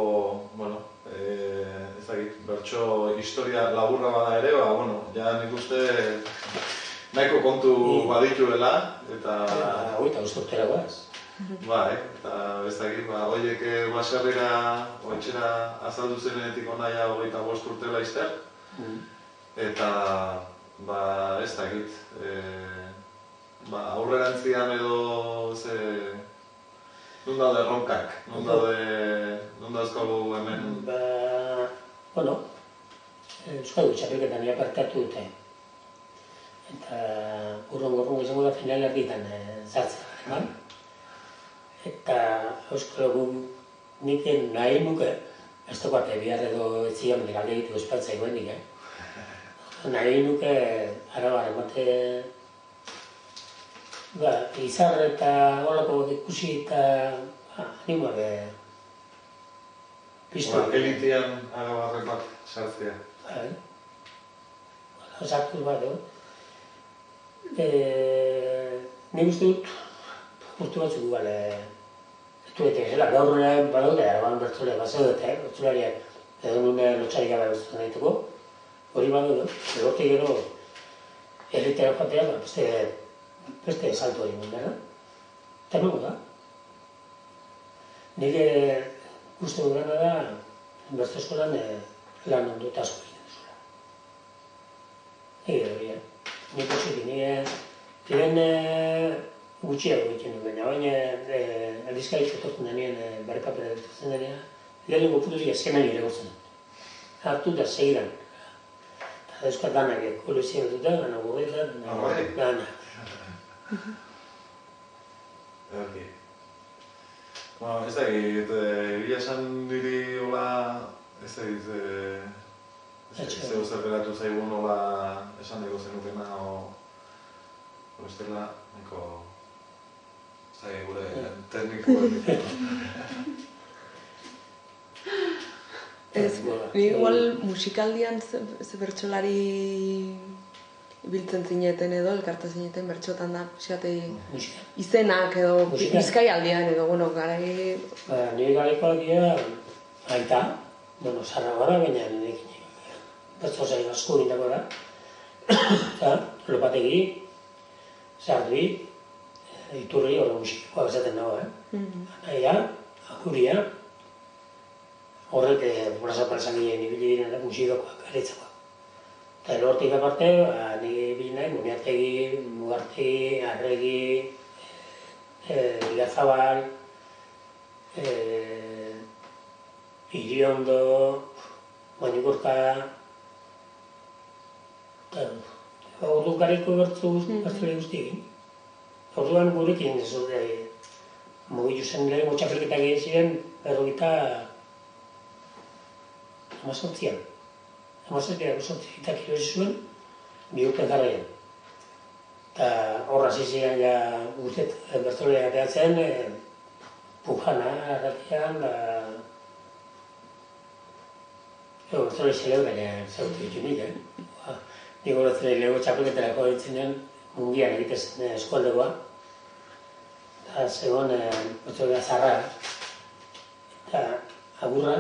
ezagik, bertso historia laburra bada ere, ja nik uste nahiko kontu badituela, eta... 25 urtera guaz. Eta ezagik, horiek baserrira, etxera azaldu zirenetik onaia 25 urte laizter, eta ez dakit, aurrerantzian edo nun daude erronkak, nun dauzkagu hemen... Euskal Txapelketan parte hartu dute. Eta urrungo izango da final erdietan zartzen. Eta Euskal nik nahi nuke, ez dokat bihar edo etzian galde ditu espaltza egoendik, nahi nuke Arabar emate izar eta holako ikusi eta animoa piztu. Elitean Arabarrek bat sartzea. Sartu bat, nik uste dut urtu batzuk igual gaur badaude Araban bertzule bazeudete, bertzulariak edo nune lotxarik gara bertzen daituko, hori badaude, hortik gero elitera joatea, beste salto hori nuen, Eta emango da. Nire uste dugana da, bertso eskolan lan ondo eta asko egin duzula. Nire hori, nire positi, nire gutxiago egiten duen, baina aldizkarik etortzen denean, barrikapera etortzen denean, lehenengo putuzik azkenan ere gortzen dut. Hartu da segidan. Eta euskal danak kolezioan duta, gana gurretan, danak. Ez da egit, egia esan niri hola, ez da egit, zeu zer geratu zaigun hola esan dago zenukena, o bestela, neko, ez da gure teknikoen. Igual musikaldian ze bertsolari biltzen zineten edo, elkartu zineten bertxotan da, izenak edo, bizkaialdian edo, bueno, garai... Nire garaikoak dira, aita, zarra gara, baina nirekin bertso zain asko egindako da. Eta, Lopategi, Sardi, Iturri, hori musikoa bezaten dago, Anaia, Ajuria, horrek plaza-plazan ginen ibili diren musikoak, aretzakoak. Eta hortik aparte, nire ibili nahi, Muniartegi, Mugartegi, Arregi, Ilazabal, Iriondo, Bainikurka, ordu gareko bertzule guztiekin. Orduan gurekin, mugitu zen lehen txapelketak egin ziren, 58an. 58 kilosi zuen, bi urte garaian. Eta horra zizian guztet bertzolea ateatzen, Pujana, arratean, bertzole zelebrean zautu ditu nik, Nik horretzele lego txapelketarako egiten mundian egitezen eskualdekoa. Eta zegoen bertzolea zarra, eta agurra,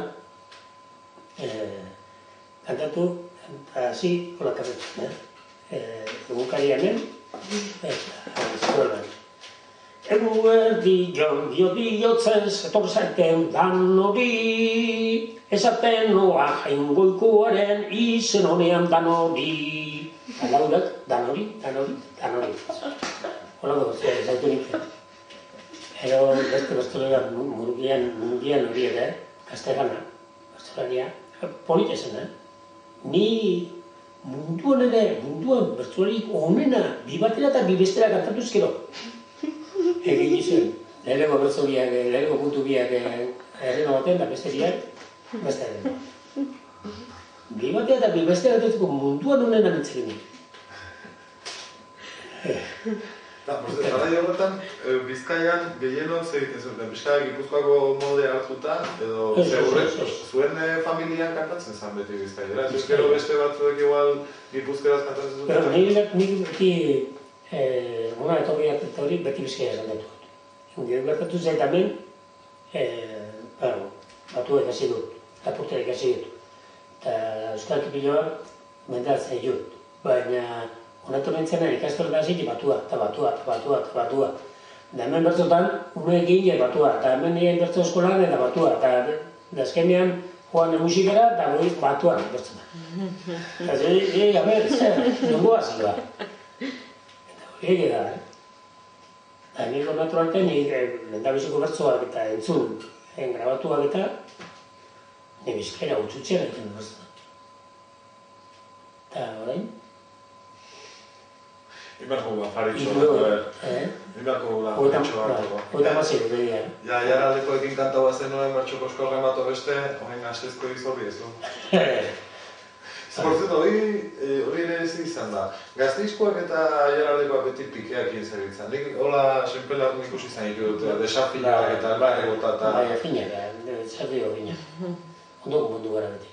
kantatu, eta hasi, hola kantatu, egunkari hemen, eta eskolan. Eguerdion bihotzen zetor zaiten dan hori, esaten noa jaingoikoaren izen honean dan hori. Alaudak, dan hori. Holako zaitu nintzen. Ero beste bestolera mundian hori ere, Kastegana, bestolaria, polita zen, Ni munduan bertzolarik onena, bi batera eta bi bestera kantatu ezkero. Egin izan, lehenengo bertzoliak, lehenengo puntu biak erreno baten da beste biak, beste erreno. Bi batera eta bi bestera kantatuko munduan onena nintzen. Garai horretan, Bizkaian gehienok egiten zuten, Bizkaia Gipuzkoako moldea hartuta, edo zuen familian kantatzen zen beti Bizkaia. Gero beste batzuek igual Gipuzkeraz kantatzen zuten? Nik beti, ona etorri hori beti Bizkaia kantatu dut. Gero gertatu zait hemen, batuek hasi dut, lapurteak hasi dut. Eta Euskal Kipiloa mendatzen dut, baina honatu nintzenen ikastoretan ziti batua. Da hemen bertzotan, uneekin batua, eta hemen nien bertzo eskolan eta batua. Eta azkenean joan musikera eta goi batuan bertzotan. Eta zer, nongoa zela. Eta hori egin da, Eta nire honatu arte, nire lendabiziko bertzoak eta entzun grabatuak eta nire bizkaira utzutzen egiten bertzotan. Eta orain, Imarko afaritxo bat, Imarko afaritxo bat. Oita mazio, begia. Ja, jaraldekoekin kanta bat zenuen bertxoko eskorren bat beste, horren asezko izorri ez du. Por cierto, hori ere ez izan da. Gazteizkoak eta jaraldekoak beti pikeak izan. Nik hola senpelar ikusi izan ditut, desafioak eta albarre gota eta... Bai, afinak, desafio gina. Ondoko mundu gara beti.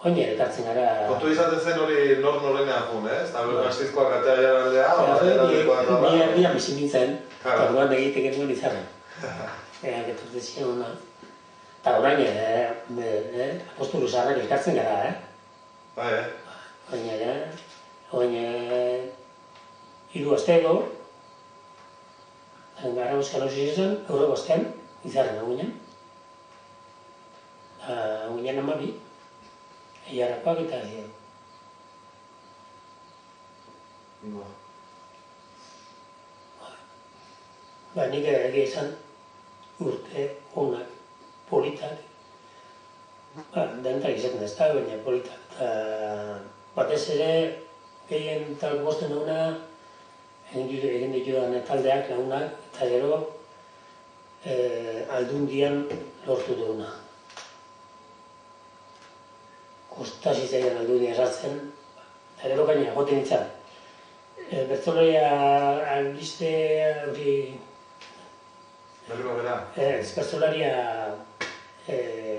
Oine, elkartzen gara... Kontu izaten zen hori nor-norenean jun, ez? Eta gazteizkoak atea jaraldea, jaraldikoak da... Ni herrian bizi nintzen, eta orduan egiteken nuen izarren. Getorte ziren hona. Eta orain, apostulu zaharrak elkartzen gara, Bai, Oine, 3 aste edo, Gara Euskal Hauzi zen, euro baztean, izarren aguinen. Aguinen amabi, eiarrakoak eta nik egia izan urte honak, politak, dentak izaten ez da, baina politak. Batez ere, gehien tal bosten duguna, egin ditudan taldeak lagunak, eta gero aldundian lortu duguna. Kosta zitzaidan aldundia sartzen, eta gero gaina, joten nintzen. Bertzolaria albiste hori... Berriko bera? Ez, bertzolaria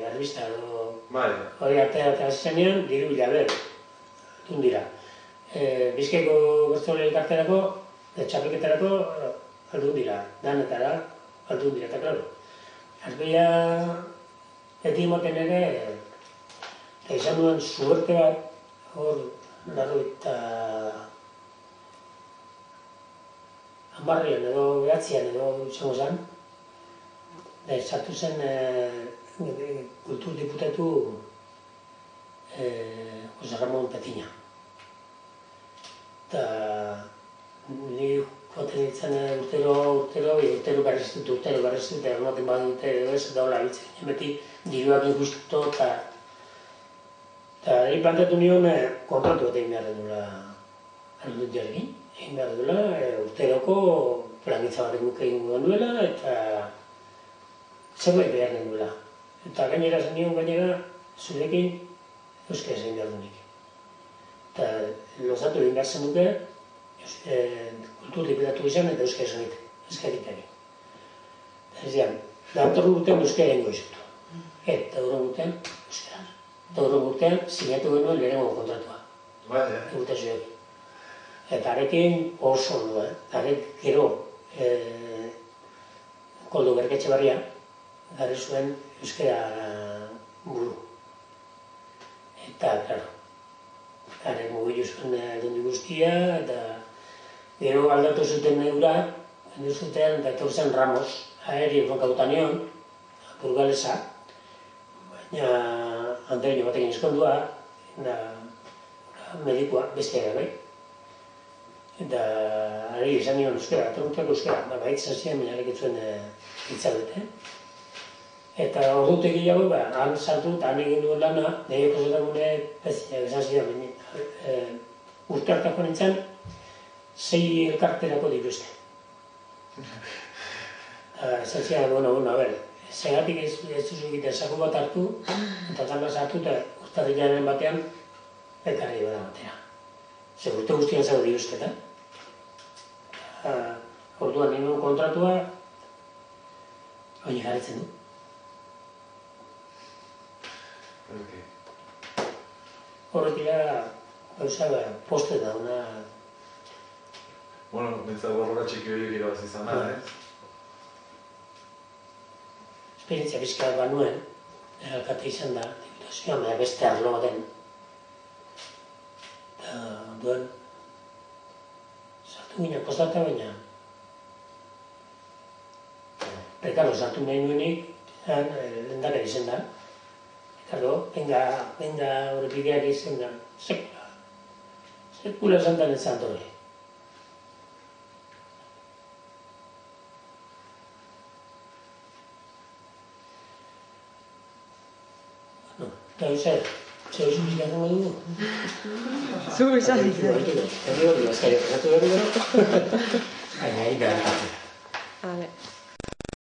albista Bai. hori artea zenean, diru hilaber, aldundira. Bizkaiko bertzolaria elkarterako, txapelketarako aldundira, danetara aldundira, eta klaro. Azbeia, beti ematen ere, eta izan duen suerte bat, hor, laro eta hamarrian edo behatzian edo izango zen, sartu zen kulturdiputatu Jose Ramon Petina. Eta ni joaten nintzen urtero berreztut, eta ematen badute edo ez, eta hola biltzen beti diruak injusto, eta egin planteatu nion kontratu bat egin behar duela aldundiarekin. Egin behar duela, urteroko plangintza bat egin duela, eta zerbait behar duela. Eta gainera zen nion gainera, zurekin euskaraz egin behar duenik. Eta lozatu egin behar zen duke, kulturdiputatu izan eta euskaraz egitari. Eta ez dian, da horren urtean euskara egingo izutu. Eta horren urtean euskaraz. Eta horren urtean sinatu genuen lehenengo kontratua. Diputazioekin. Eta arekin oso ondo, arek gero Koldo Berketxebarria garri zuen euskara buru. Eta, klaro, arek mugilu zuen aldundi guztia, eta gero aldatu zuten eura, gendu zuten, eta etor zen Ramos, aeri Ronkautaneion, burgalesa, baina Antonio batekin eskondua, medikua, bestia ere, bai. Eta ari izan nion euskara, atoruntuak euskara, baitzen ziren minarek etzuen hitzabete. Eta ordutek gehiago, han sartu eta han egin duen lana, nire kozotan gure pezinak esan ziren, urte hartako nintzen, 6 elkarterako dituzte. Esan ziren, bueno, a ber, segatik ez duzu egiten saku bat hartu, eta txanda sartu eta urtarrilaren batean, elkarri bada batera. Zer urte guztian zago dituzketa. Orduan nire kontratua, hori jarritzen du. Horretik gauza poste da, una... Bueno, bintzat gorrora txiki horiek irabaz izan da, Esperientzia bizka bat nuen, eralkate izan da, diputazioa, baina beste arlo baten. Eta duen, sartu ginen kostata baina. Ricardo sartu nahi nuenik, lehendakari izan da. Ricardo, venga horrepideak izan da, sekula esan da netzan torri. Eta zer hori zuzikatzen dugu? Zu izan. Eta hori bazkaria pasatu behar dugu. Baina,